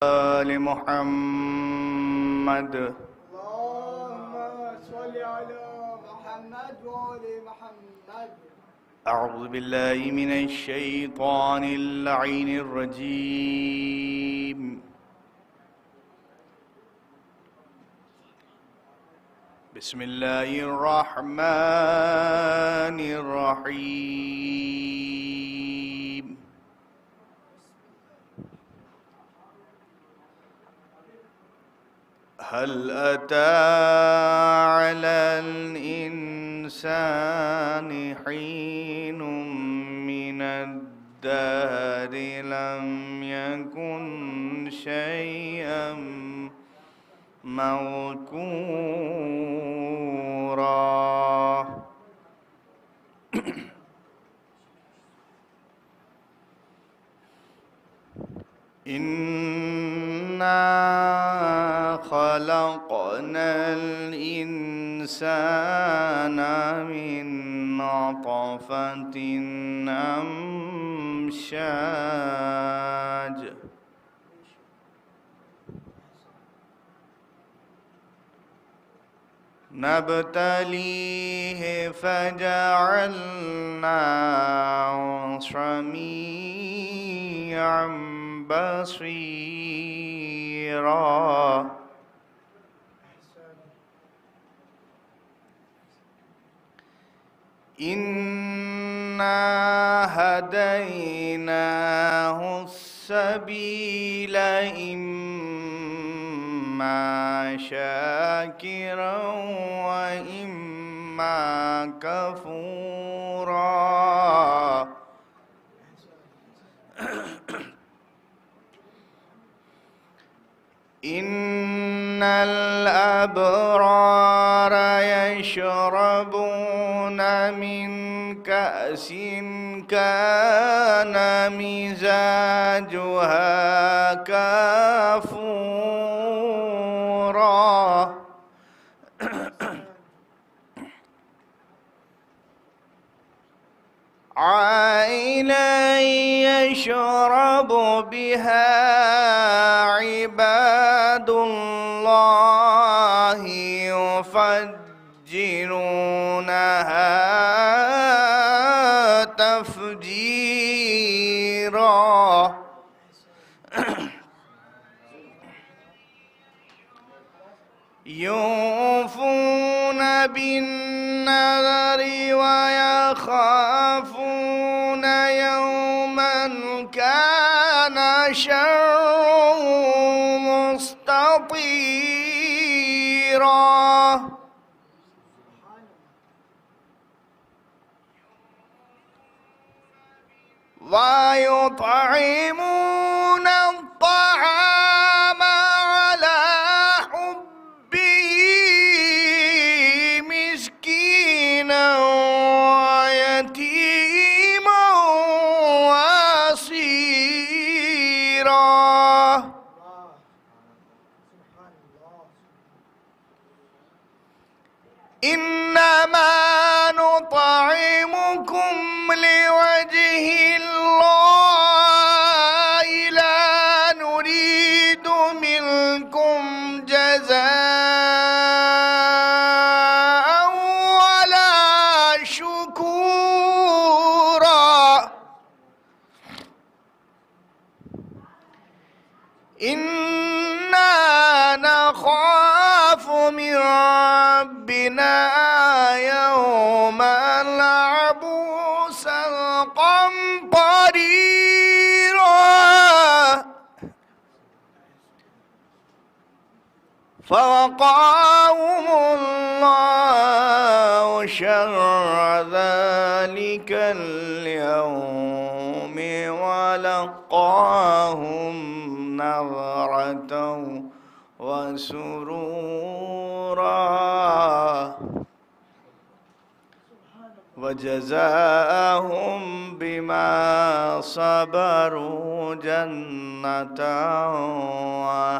آل محمد. اللهم صل على محمد وآل محمد. أعوذ بالله من الشيطان اللعين الرجيم. بسم الله الرحمن الرحيم. هل أتى على الإنسان حين من الدهر لم يكن شيئا مذكورا. إنا خلقنا الإنسان من نطفة أمشاج نبتليه فجعلناه سميعا بصيرا. إنا هديناه السبيل إما شاكرا وإما كفورا. إن الأبرار يشربون من كأس كان مزاجها كافورا. عينا يشرب بها عباد الله يفجرونها تفجيرا. يوفون بالنذر ويخافون يوما كان شره مستطيرا. ويطعمون الطعام على حبه مسكينا ويتيما واسيرا. إنما نطعمكم لوجه الله لا نريد منكم جزاء ولا شكورا. إنا نخاف من ربنا يوما عبوسا قمطريرا. فوقاهم الله شر ذلك اليوم ولقاهم نظرة وسرورا وجزاهم بما صبروا جنة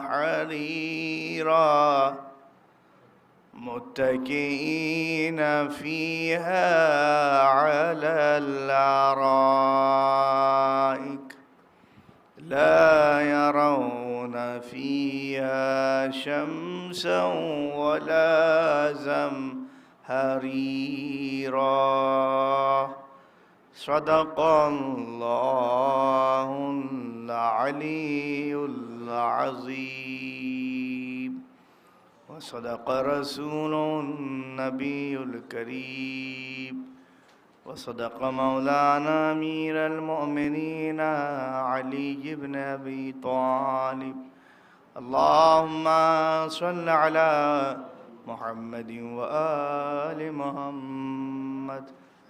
وحريرا متكئين فيها على الأرائك لا يرون يرون فيها شمسا ولا زمهريرا صدق الله العلي العظيم وصدق رسوله النبي الكريم وصدق مولانا أمير المؤمنين علي بن أبي طالب اللهم صل على محمد وآل محمد.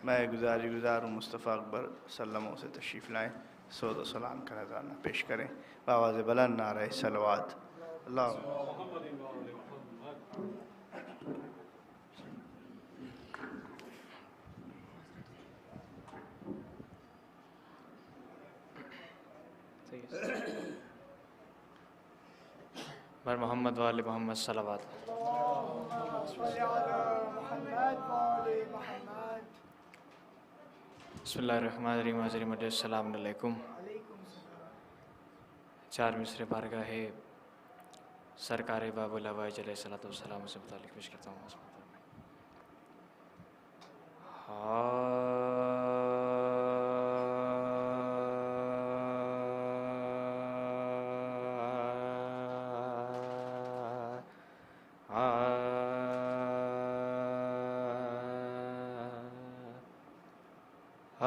میں گزار ہوں مصطفیٰ اکبر سلموں سے تشریف لائیں، سعود و سلام کا نذرانہ پیش کریں، بآواز بلند نعرہ صلوات. اللہ بر محمد وآل محمد صلوات. بسم اللہ الرحمن الرحیم. حاضرین مجھے السلام علیکم. چار مصرے بارگاہ سرکار باب الہوائج علیہ السلام سے متعلق پیش کرتا ہوں.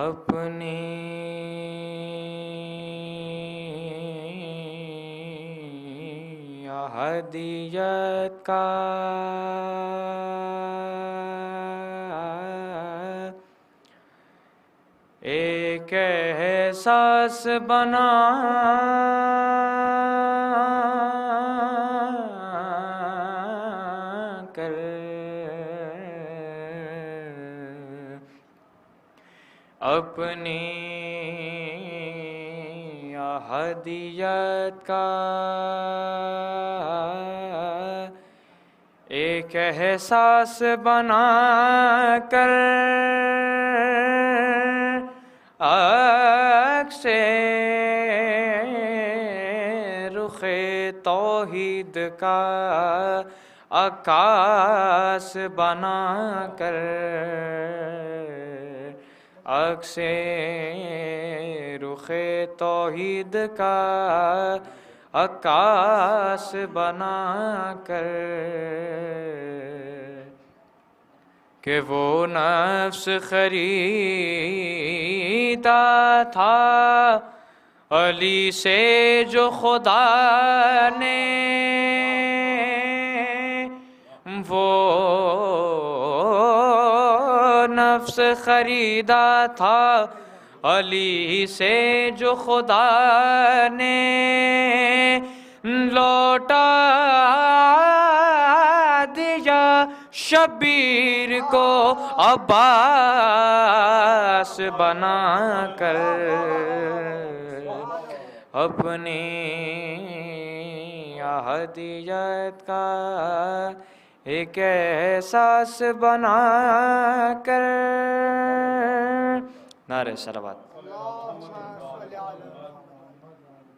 اپنی احدیت کا ایک احساس بنا کر اپنی احدیت کا ایک احساس بنا کر عکس رخ توحید کا عکاس بنا کر عکس رخ توحید کا عکاس بنا کر کہ وہ نفس خریدا تھا علی سے جو خدا نے، وہ نفس خریدا تھا علی سے جو خدا نے، لوٹا دیا شبیر کو عباس بنا کر اپنی احدیت کا ایک احساس بنا کر. نعرہ صلوات.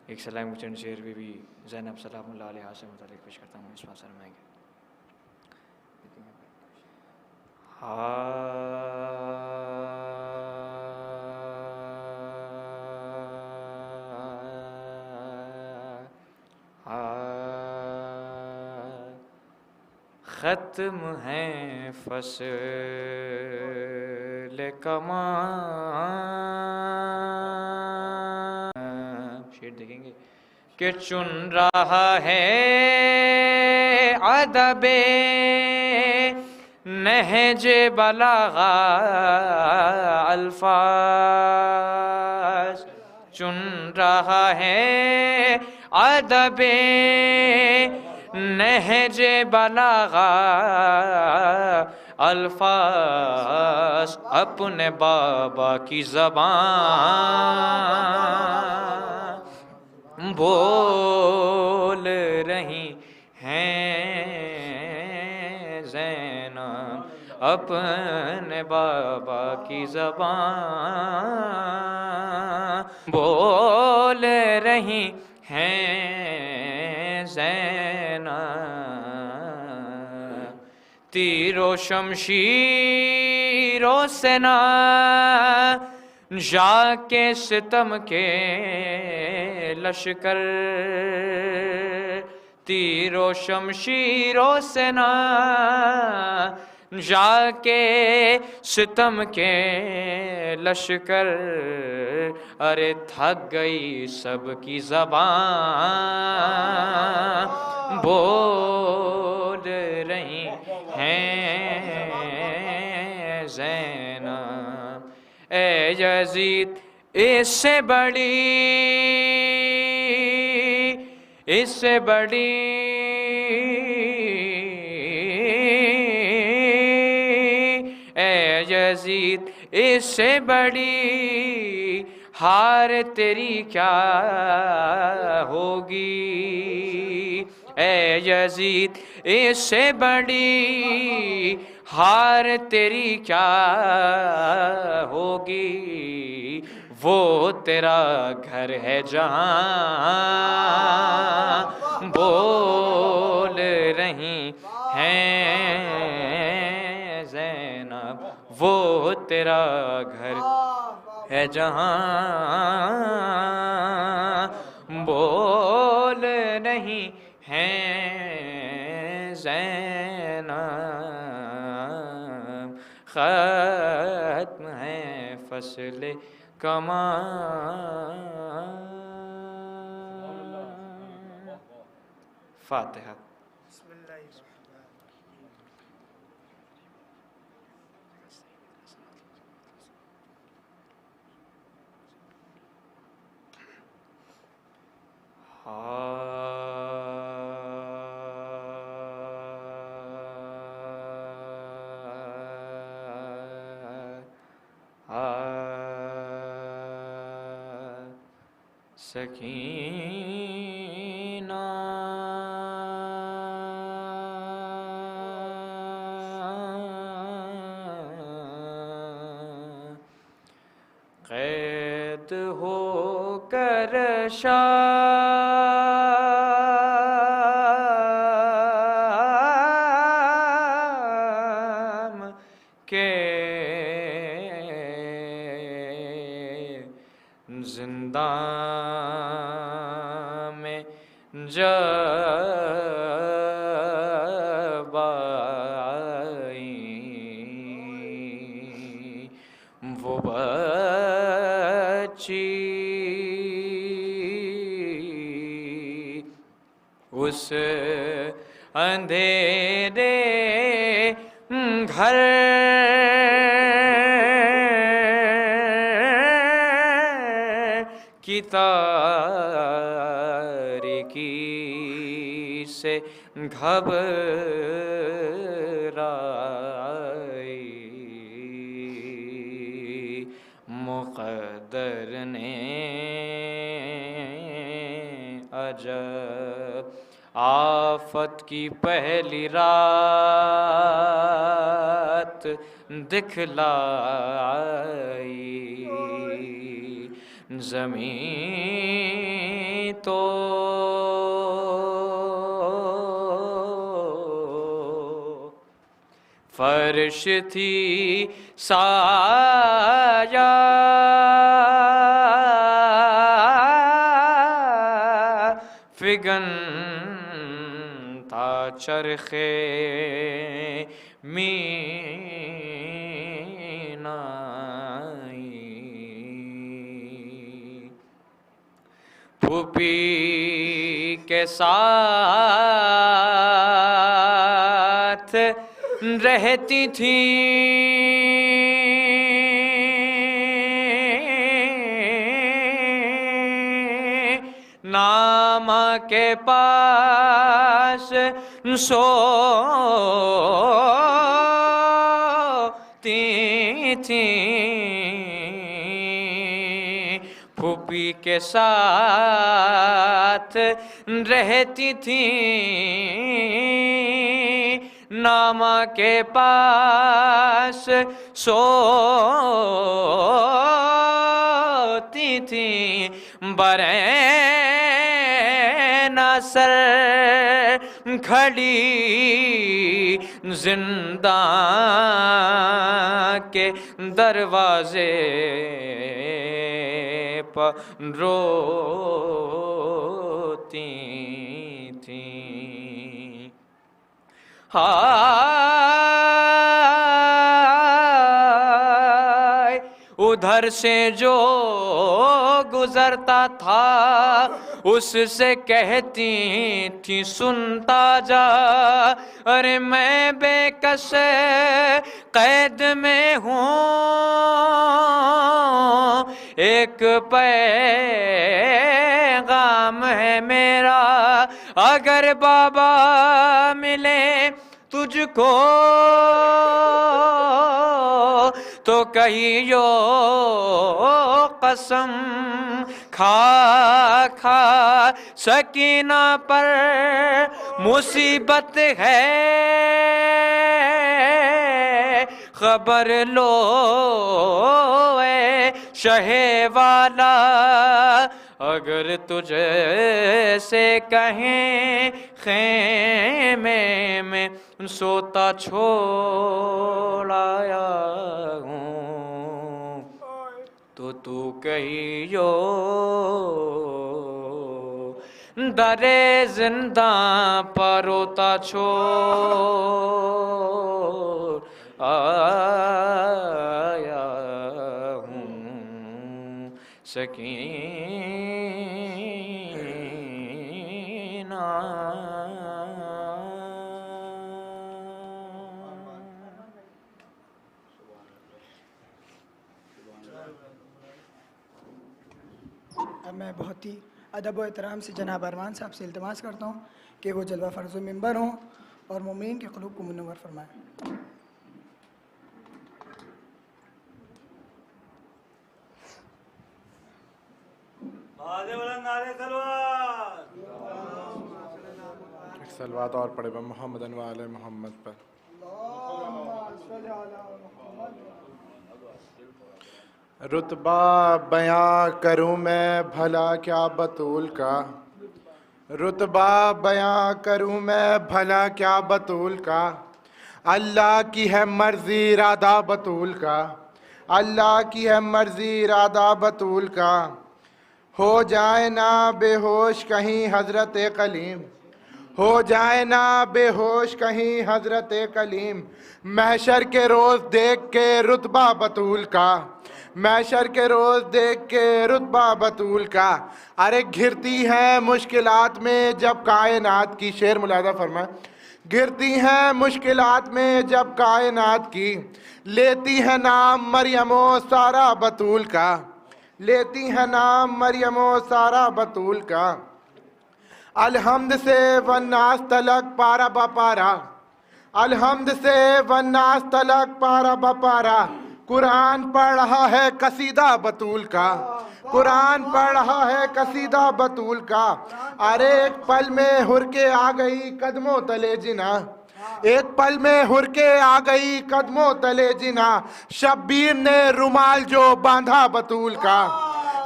ایک سلام چند شعر بھی زینب سلام اللہ علیہ سے متعلق پیش کرتا ہوں. اس بات سر میں ختم ہے فصل کمان، شعر دیکھیں گے کہ چن رہا ہے ادب نہج بلاغہ الفاظ، چن رہا ہے ادب نہج بلاغہ الفاظ، اپنے بابا کی زبان بول رہی ہیں زینب، اپنے بابا کی زبان بول رہی ہیں زینب تیر و شمشیروں سے نہ جا کے ستم کے لشکر تیر و شمشیروں سے نہ جا کے ستم کے لشکر ارے تھک گئی سب کی زبان بول رہی ہیں زینب اے یزید اس سے بڑی اے یزید اس سے بڑی ہار تیری کیا ہوگی اے یزید اس سے بڑی ہار تیری کیا ہوگی وہ تیرا گھر ہے جہاں بول رہی ہیں زینب وہ تیرا گھر ہے جہاں بول رہی ہیں زینب ختم ہے فصل کمان فاتحہ بسم اللہ سکینہ قید ہو کر شام کے زندان میں جب آئی وہ بچی اس اندھیرے گھر کی تاریکی سے گھبرائی مقدر نے عجب آفت کی پہلی رات دکھلائی زمین تو فرش تھی سایہ فگن تا چرخے مینائی پھوپھی کے ساتھ رہتی تھی ناما کے پاس سوتی تھی پھوپھی کے ساتھ رہتی تھی ناما کے پاس سوتی تھی برین نہ سر کھڑی زندان کے دروازے پر روتی تھیں. ہائے ادھر سے جو گزرتا تھا اس سے کہتی تھی سنتا جا، ارے میں بے کس قید میں ہوں، ایک پیغام ہے میرا، اگر بابا ملے تجھ کو تو کہیو قسم کھا کھا سکینہ پر مصیبت ہے، خبر لو اے شہ والا، اگر تجھے سے کہیں خیمے میں سوتا چھوڑ آیا ہوں، تو کہیو در زنداں پر روتا چھوڑ آیا ہوں. سکینہ اب میں بہت ہی ادب و احترام سے جناب ارمان صاحب سے التماس کرتا ہوں کہ وہ جلوہ فرض ممبر ہوں اور مومنین کے قلوب کو منور فرمائیں. ایک صلوات اور پڑھے بم محمد و آل محمد پر. رتبہ بیاں کروں میں بھلا کیا بطول کا، رتبہ بیاں کروں میں بھلا کیا بطول کا، اللہ کی ہے مرضی ارادہ بطول کا، اللہ کی ہے مرضی ارادہ بطول کا. ہو جائے نہ بے ہوش کہیں حضرت کلیم، ہو جائے نہ بے ہوش کہیں حضرت کلیم، محشر کے روز دیکھ کے رتبہ بطول کا، محشر کے روز دیکھ کے رتبہ بطول کا. ارے گھرتی ہیں مشکلات میں جب کائنات کی، شعر ملاحظہ فرمائیں، گرتی ہیں مشکلات میں جب کائنات کی، لیتی ہے نام مریم و سارا بطول کا، لیتی ہے نام مریم و سارا بطول کا. الحمد سے والناس تلک پارا بپارا، الحمد سے والناس تلک پارا بپارا، قرآن پڑھ رہا ہے قصیدہ بطول کا، قرآن پڑھ رہا ہے قصیدہ بطول کا. ارے ایک پل میں ہر کے آ گئی قدموں تلے جنا، ایک پل میں ہر کے آ گئی قدموں تلے جنا، شبیر نے رومال جو باندھا بطول کا،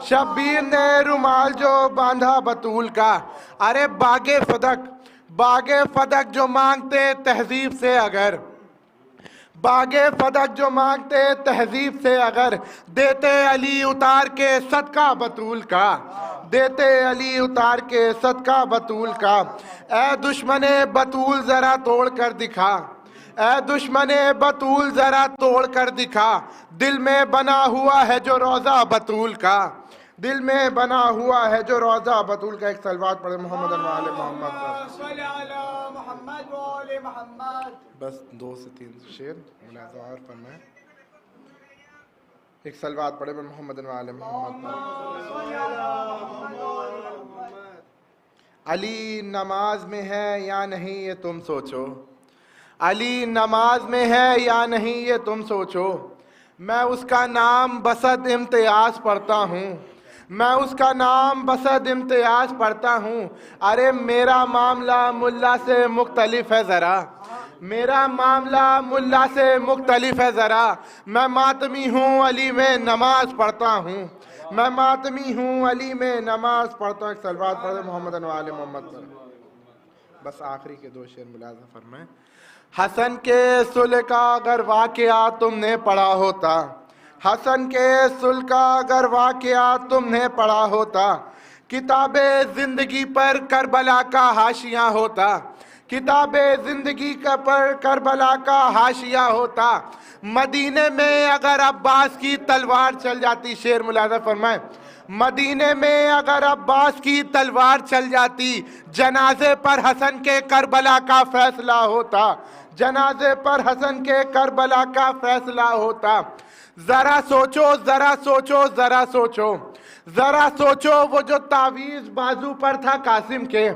شبیر نے رومال جو باندھا بطول کا. ارے باغ فدق جو مانگتے تہذیب سے اگر، باغ فدق جو مانگتے تہذیب سے اگر، دیتے علی اتار کے صدقہ بطول کا، دیتے علی اتار کے صدقہ بطول کا. اے دشمن بطول ذرا توڑ کر دکھا، اے دشمن بطول ذرا توڑ کر دکھا، دل میں بنا ہوا ہے جو روضہ بطول کا، دل میں بنا ہوا ہے جو روضہ بطول کا. ایک صلوات پڑھے محمد و آل محمد پر. بس 2 سے 3 شعر ملاحظہ اور فرمائیں. ایک صلوات پڑھے محمد و آل محمد پر. علی نماز میں ہے یا نہیں یہ تم سوچو، علی نماز میں ہے یا نہیں یہ تم سوچو، میں اس کا نام بصد امتیاز پڑھتا ہوں، میں اس کا نام بصد امتیاز پڑھتا ہوں. ارے میرا معاملہ ملا سے مختلف ہے ذرا، میرا معاملہ ملا سے مختلف ہے ذرا، میں ماتمی ہوں علی میں نماز پڑھتا ہوں، میں ماتمی ہوں علی میں نماز پڑھتا ہوں. ایک صلوات پڑھ دیں محمد و آل محمد پر. بس آخری کے 2 شعر ملاحظہ فرمائیں. حسن کے صلح کا اگر واقعہ تم نے پڑھا ہوتا, حسن کے صلح کا اگر واقعہ تم نے پڑھا ہوتا, کتاب زندگی پر کربلا کا حاشیہ ہوتا, کتاب زندگی پر کربلا کا حاشیہ ہوتا. مدینے میں اگر عباس کی تلوار چل جاتی, شعر ملاحظہ فرمائیں, مدینے میں اگر عباس کی تلوار چل جاتی, جنازے پر حسن کے کربلا کا فیصلہ ہوتا, جنازے پر حسن کے کربلا کا فیصلہ ہوتا. ذرا سوچو ذرا سوچو ذرا سوچو, ذرا سوچو وہ جو تعویذ بازو پر تھا قاسم کے,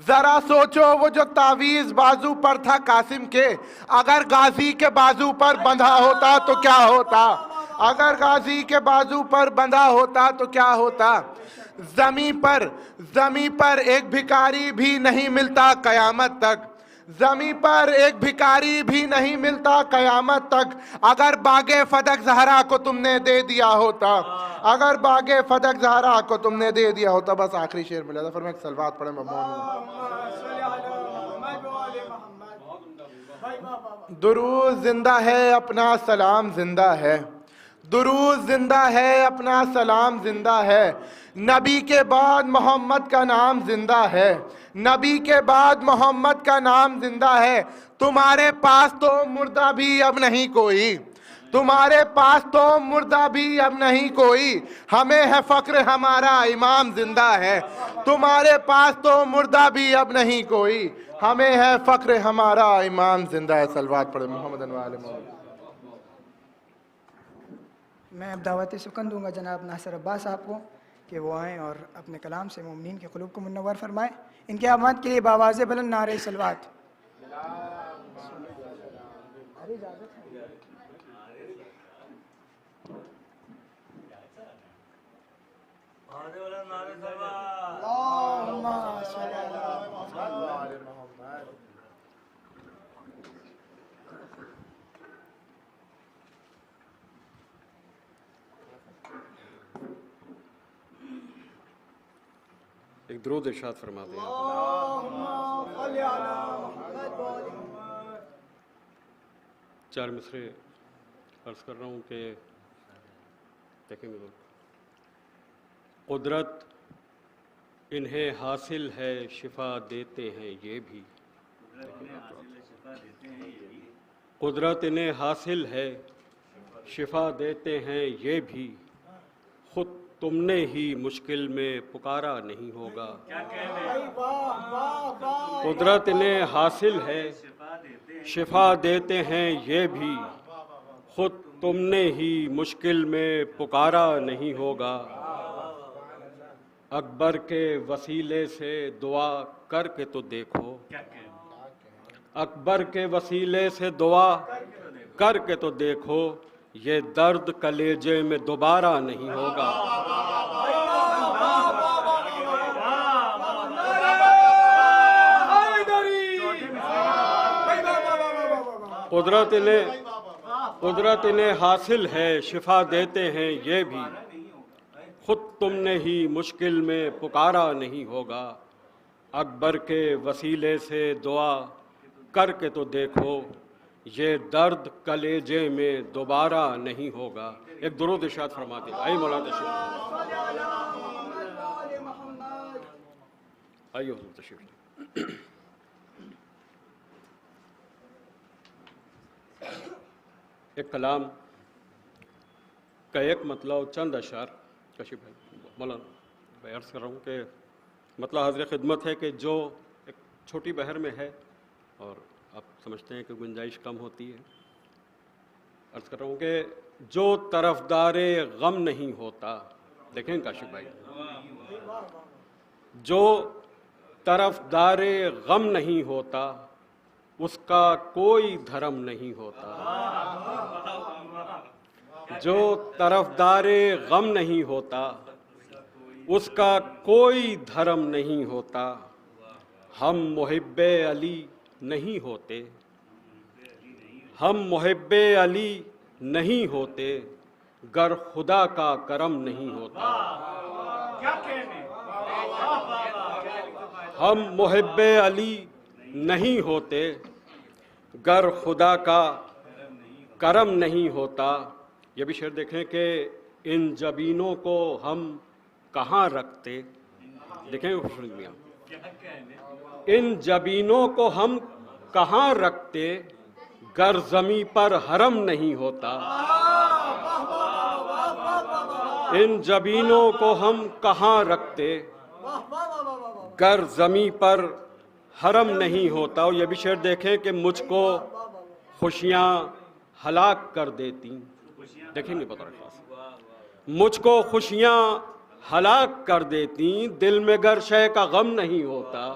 ذرا سوچو وہ جو تعویذ بازو پر تھا قاسم کے, اگر غازی کے بازو پر بندھا ہوتا تو کیا ہوتا, اگر غازی کے بازو پر بندھا ہوتا تو کیا ہوتا. زمین پر ایک بھکاری بھی نہیں ملتا قیامت تک, زمین پر ایک بھکاری بھی نہیں ملتا قیامت تک, اگر باغ فدق زہرا کو تم نے دے دیا ہوتا, اگر باغ فدق زہرا کو تم نے دے دیا ہوتا. بس آخری شعر ملا فرمائیں, ایک صلوات پڑھیں ممنون. درود زندہ ہے اپنا سلام زندہ ہے, درود زندہ ہے اپنا سلام زندہ ہے, نبی کے بعد محمد کا نام زندہ ہے, نبی کے بعد محمد کا نام زندہ ہے. تمہارے پاس تو مردہ بھی اب نہیں کوئی, تمہارے پاس تو مردہ بھی اب نہیں کوئی, ہمیں ہے فخر ہمارا امام زندہ ہے. تمہارے پاس تو مردہ بھی اب نہیں کوئی, ہمیں ہے فخر ہمارا امام زندہ ہے. صلوات پڑھیں محمد و آل محمد. میں اب دعوت سکن دوں گا جناب ناصر عباس صاحب کو کہ وہ آئیں اور اپنے کلام سے مومنین کے قلوب کو منور فرمائیں. ان کے آمد کے لیے بآواز بلند نعرہ صلوات. ایک درود ارشاد فرما دیں. چار مصرے عرض کر رہا ہوں کہ دیکھیں گے, قدرت انہیں حاصل ہے شفا دیتے ہیں یہ بھی, قدرت انہیں حاصل ہے شفا دیتے ہیں یہ بھی, خود تم نے ہی مشکل میں پکارا نہیں ہوگا. قدرت انہیں حاصل ہے شفا دیتے ہیں یہ بھی, خود تم نے ہی مشکل میں پکارا نہیں ہوگا. اکبر کے وسیلے سے دعا کر کے تو دیکھو, اکبر کے وسیلے سے دعا کر کے تو دیکھو, یہ درد کلیجے میں دوبارہ نہیں ہوگا. قدرت انہیں حاصل ہے شفا دیتے ہیں یہ بھی, خود تم نے ہی مشکل میں پکارا نہیں ہوگا. اکبر کے وسیلے سے دعا کر کے تو دیکھو, یہ درد کلیجے میں دوبارہ نہیں ہوگا. ایک درود ارشاد فرما دیں. آئیے مولانا تشریف, آئیے حضور تشریف. ایک کلام کا ایک مطلب چند اشعار کشی بھائی مولانا میں عرض کر رہا ہوں کہ مطلب حاضر خدمت ہے کہ جو ایک چھوٹی بحر میں ہے اور آپ سمجھتے ہیں کہ گنجائش کم ہوتی ہے. عرض کر رہا ہوں کہ جو طرفدار غم نہیں ہوتا, دیکھیں کاشف بھائی, جو طرفدار غم نہیں ہوتا اس کا کوئی دھرم نہیں ہوتا. جو طرفدار غم نہیں ہوتا اس کا کوئی دھرم نہیں ہوتا. ہم محب علی نہیں ہوتے, ہم محب علی نہیں ہوتے, گر خدا کا کرم نہیں ہوتا. ہم محب علی نہیں ہوتے گر خدا کا کرم نہیں ہوتا. یہ بھی شعر دیکھیں کہ ان جبینوں کو ہم کہاں رکھتے. دیکھیں میاں، ان جبینوں کو ہم کہاں رکھتے گر زمیں پر حرم نہیں ہوتا. ان جبینوں کو ہم کہاں رکھتے گر زمیں پر حرم نہیں ہوتا. اور یہ بھی شعر دیکھیں کہ مجھ کو خوشیاں ہلاک کر دیتی. دیکھیں گے پتہ مجھ کو خوشیاں ہلاک کر دیتی دل میں گر شے کا غم نہیں ہوتا.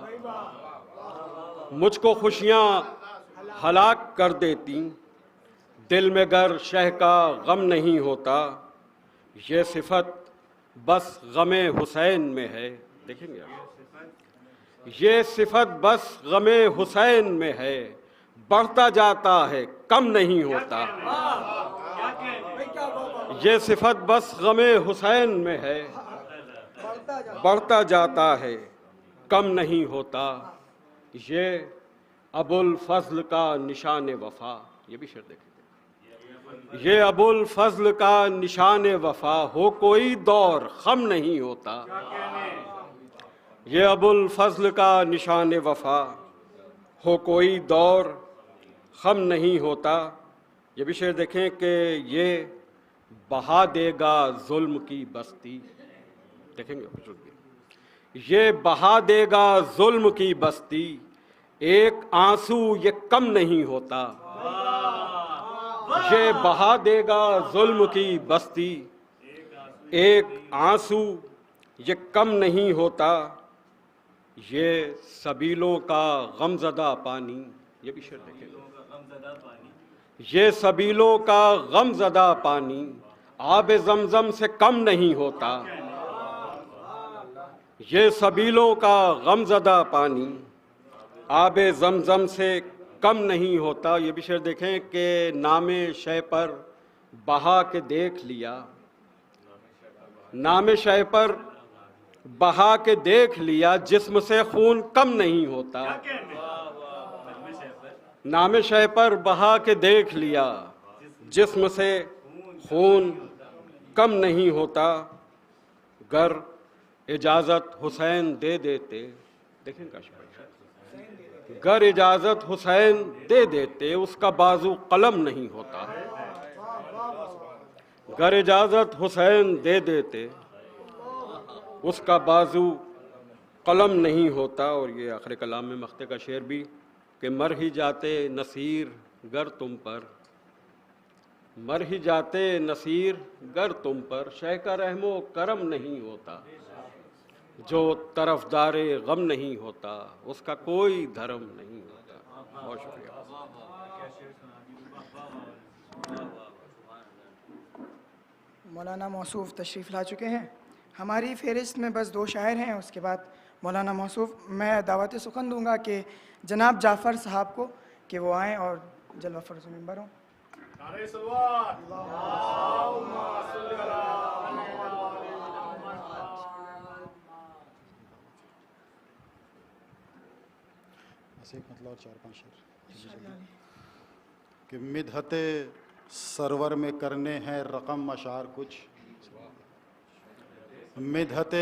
مجھ کو خوشیاں ہلاک کر دیتی دل میں گر شے کا غم نہیں ہوتا. یہ صفت بس غم حسین میں ہے. دیکھیں گے یہ صفت بس غم حسین میں ہے بڑھتا جاتا ہے کم نہیں ہوتا. یہ صفت بس غم حسین میں ہے بڑھتا جاتا ہے کم نہیں ہوتا. یہ ابو الفضل کا نشان وفا. یہ بھی شعر دیکھیں یہ ابو الفضل کا نشان وفا ہو کوئی دور خم نہیں ہوتا. یہ ابو الفضل کا نشان وفا ہو کوئی دور خم نہیں ہوتا. یہ بھی شعر دیکھیں کہ یہ بہا دے گا ظلم کی بستی. دیکھیں گے یہ بہا دے گا ظلم کی بستی ایک آنسو یہ کم نہیں ہوتا. یہ بہا دے گا ظلم کی بستی ایک آنسو یہ کم نہیں ہوتا. یہ سبیلوں کا غمزدہ پانی. یہ بھی شعر دیکھیں یہ سبیلوں کا غمزدہ پانی آب زمزم سے کم نہیں ہوتا. یہ سبیلوں کا غمزدہ پانی آب زمزم سے کم نہیں ہوتا. یہ بھی شعر دیکھیں کہ نام شے پر بہا کے دیکھ لیا. نام شے پر بہا کے دیکھ لیا جسم سے خون کم نہیں ہوتا. نام شے پر بہا کے دیکھ لیا جسم سے خون کم نہیں ہوتا. گر اجازت حسین دے دیتے. دیکھیں گر اجازت حسین دے دیتے اس کا بازو قلم نہیں ہوتا. گر اجازت حسین دے دیتے اس کا بازو قلم نہیں ہوتا. اور یہ آخر کلام میں مقطع کا شعر بھی کہ مر ہی جاتے نصیر گر تم پر. مر ہی جاتے نصیر گر تم پر شے کا رحم و کرم نہیں ہوتا. جو طرفدار غم نہیں ہوتا اس کا کوئی دھرم نہیں ہوتا. بہت شکریہ. مولانا موصوف تشریف لا چکے ہیں. ہماری فہرست میں بس 2 شاعر ہیں. اس کے بعد مولانا موصوف میں دعوت سخن دوں گا کہ جناب جعفر صاحب کو کہ وہ آئیں اور جلوہ فرض ممبر ہوں. ایک مطلب 4-5 شعر کہ مدحت سرور میں کرنے ہیں رقم اشعار کچھ. مدحت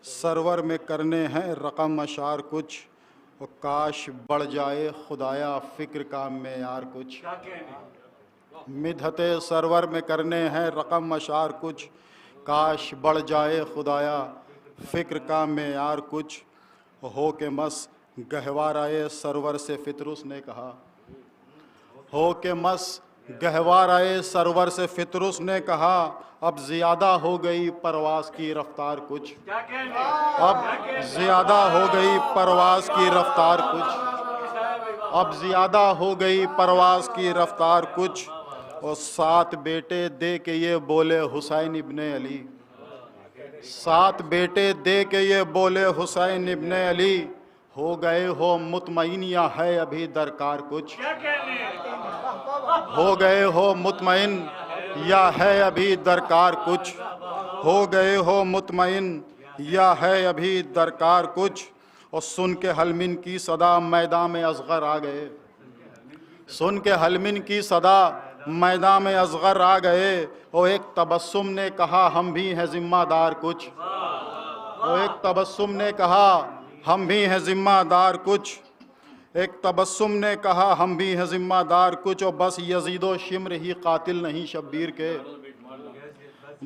سرور میں کرنے ہیں رقم اشعار کچھ اور کاش بڑھ جائے خدایا فکر کا معیار کچھ. مدحت سرور میں کرنے ہیں رقم اشعار کچھ کاش بڑھ جائے خدایا فکر کا معیار کچھ. ہو کہ مس گہوارائے سرور سے فطرس نے کہا. ہو کہ مس گہوارائے سرور سے فطرس نے کہا اب زیادہ ہو گئی پرواز کی رفتار کچھ. اب زیادہ ہو گئی پرواز کی رفتار کچھ. اب زیادہ ہو گئی پرواز کی رفتار کچھ اور 7 بیٹے دے کے یہ بولے حسین ابن علی. 7 بیٹے دے کے یہ بولے حسین ابن علی ہو گئے ہو مطمئن یا ہے ابھی درکار کچھ. ہو گئے ہو مطمئن یا ہے ابھی درکار کچھ؟ ہو گئے ہو مطمئن یا ہے ابھی درکار کچھ؟ اور سن کے حلمن کی صدا میدان میں اصغر آ گئے، سن کے حلمن کی صدا میدان میں اصغر آ گئے، اور ایک تبسم نے کہا ہم بھی ہیں ذمہ دار کچھ، اور ایک تبسم نے کہا ہم بھی ہیں ذمہ دار کچھ، ایک تبسم نے کہا ہم بھی ہیں ذمہ دار کچھ، اور بس یزید و شمر ہی قاتل نہیں شبیر کے،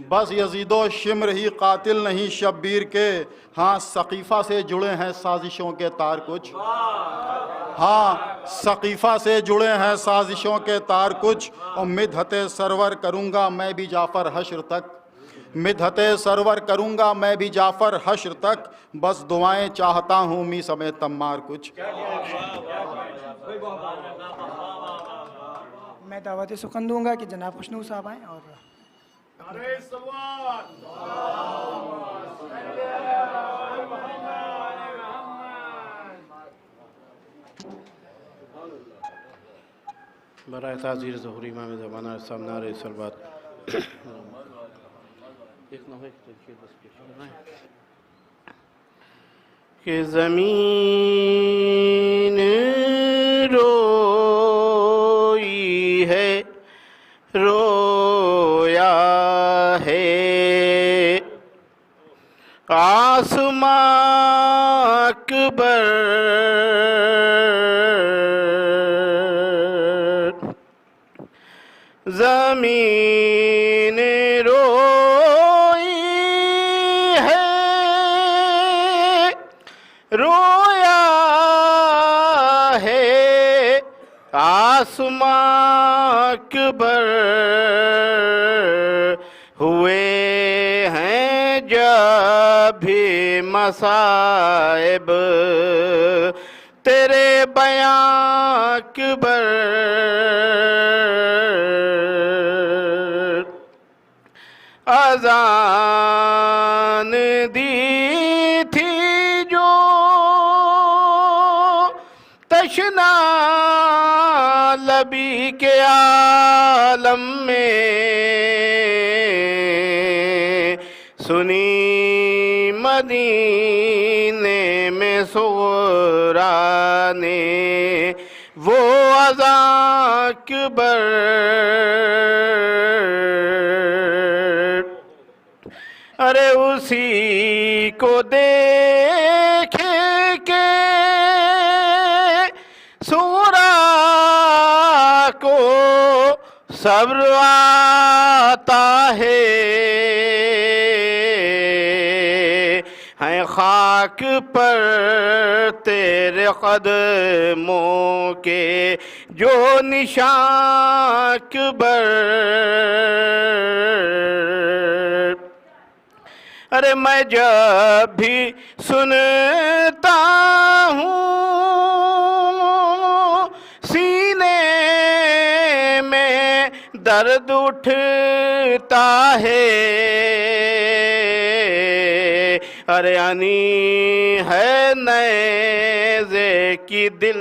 بس یزید و شمر ہی قاتل نہیں شبیر کے، ہاں ثقیفہ سے جڑے ہیں سازشوں کے تار کچھ، ہاں ثقیفہ سے جڑے ہیں سازشوں کے تار کچھ، اور مدحت سرور کروں گا میں بھی جعفر حشر تک، مدحت سرور کروں گا میں بھی جعفر حشر تک، بس دعائیں چاہتا ہوں می سمیت تمار کچھ۔ میں دعوت سخن دوں گا کہ جناب خوشنو صاحب آئیں اور برائے تعزیر ظہور امام زمانہ سامنار سلوات کہ زمین روئی ہے رویا ہے آسمان اکبر زمین روئی ہے رویا ہے آسمان اکبر ہوئے ہیں جب بھی مصائب تیرے بیان اکبر اذان دی تھی جو تشنا لبی کے عالم میں سنی مدینے میں صغرا نے وہ اذان اکبر ارے اسی کو دیکھے کہ صغرا کو صبر آتا ہے خاک پر تیرے قدموں کے جو نشان اکبر ارے میں جب بھی سنتا ہوں سینے میں درد اٹھتا ہے ارے انی ہے نیزے کی دل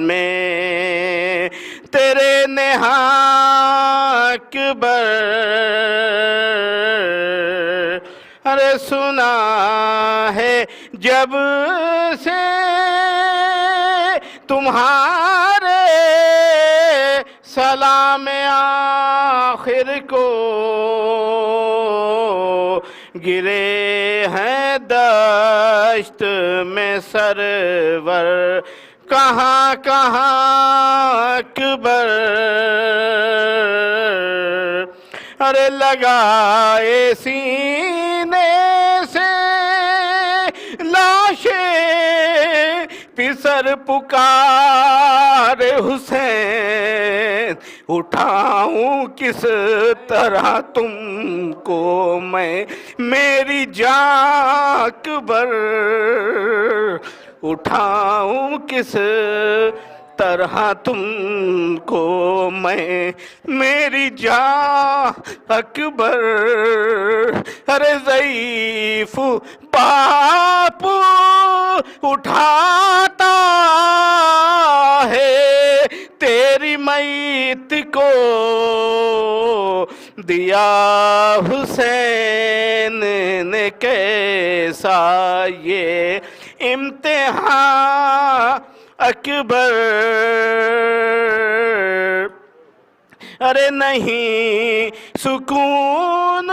میں تیرے نہاں اکبر ارے سنا ہے جب سے تمہارے سلام آخر کو گرے ہیں دشت میں سرور کہاں کہاں اکبر ارے لگائے سینے سے لاشیں پسر پکار حسین اٹھاؤں کس طرح تم کو میں میری جان اکبر اٹھاؤں کس طرح تم کو میں میری جان اکبر ارے ضعیف باپ اٹھاتا ہے تیری میت کو دیا حسین نے کیسا یہ امتحان اکبر، ارے نہیں سکون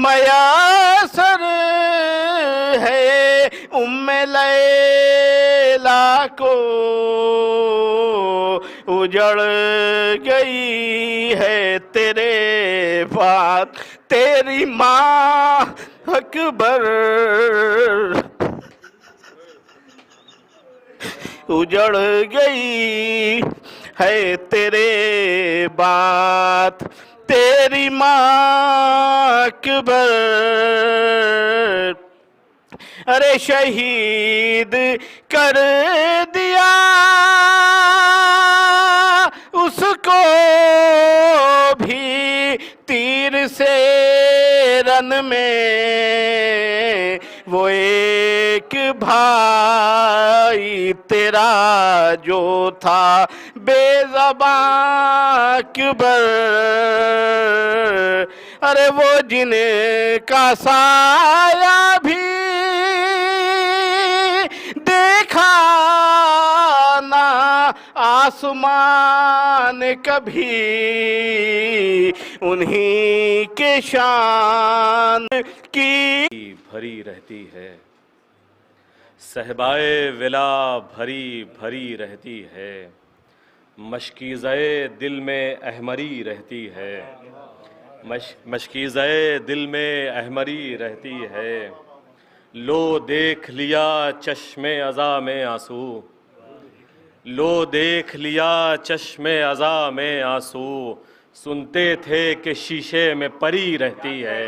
میسر ہے ام لیلا کو، اجڑ گئی ہے تیرے بعد تیری ماں اکبر، اجڑ گئی ہے تیرے بعد تیری ماں اکبر، ارے شہید کر دیا اس کو بھی تیر سے رن میں، وہ ایک بھائی تیرا جو تھا بے زبان اکبر، ارے وہ جن کا سایہ بھی دیکھا نہ آسمان کبھی، انہی کے شان کی بھری رہتی ہے، صحبائے ولا بھری بھری رہتی ہے، مشکیزہ دل میں احمری رہتی ہے، مشکیزہ دل میں احمری رہتی ہے، لو دیکھ لیا چشم ازا میں آنسو، لو دیکھ لیا چشم ازا میں آنسو، سنتے تھے کہ شیشے میں پری رہتی ہے،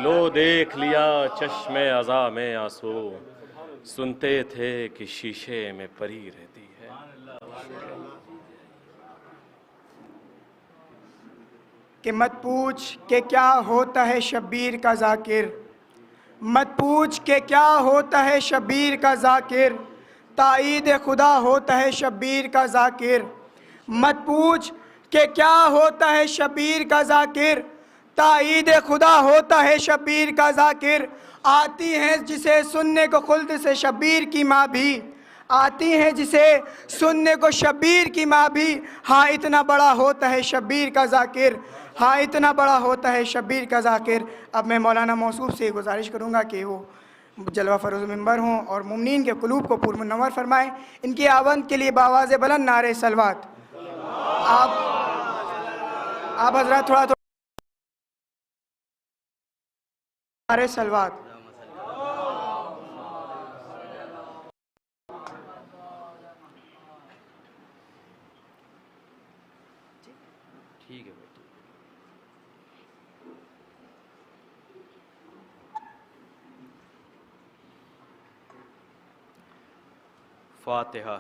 لو دیکھ لیا چشم ازا میں آنسو، سنتے تھے کہ شیشے میں پری رہتی ہے۔ کہ مت پوچھ کہ کیا ہوتا ہے شبیر کا ذاکر، مت پوچھ کہ کیا ہوتا ہے شبیر کا ذاکر، تائید خدا ہوتا ہے شبیر کا ذاکر، مت پوچھ کہ کیا ہوتا ہے شبیر کا ذاکر، تائید خدا ہوتا ہے شبیر کا ذاکر، آتی ہیں جسے سننے کو خلد سے شبیر کی ماں بھی، آتی ہیں جسے سننے کو شبیر کی ماں بھی، ہاں اتنا بڑا ہوتا ہے شبیر کا ذاکر، ہاں اتنا بڑا ہوتا ہے شبیر کا ذاکر۔ اب میں مولانا موصوف سے گزارش کروں گا کہ وہ جلوہ فروز ممبر ہوں اور مومنین کے قلوب کو پر منور فرمائیں۔ ان کی آوند کے لیے بآواز بلند نعرہ صلوات۔ آپ حضرات تھوڑا نعرہ صلوات۔ ٹھیک ہے بھائی۔ فاتحہ۔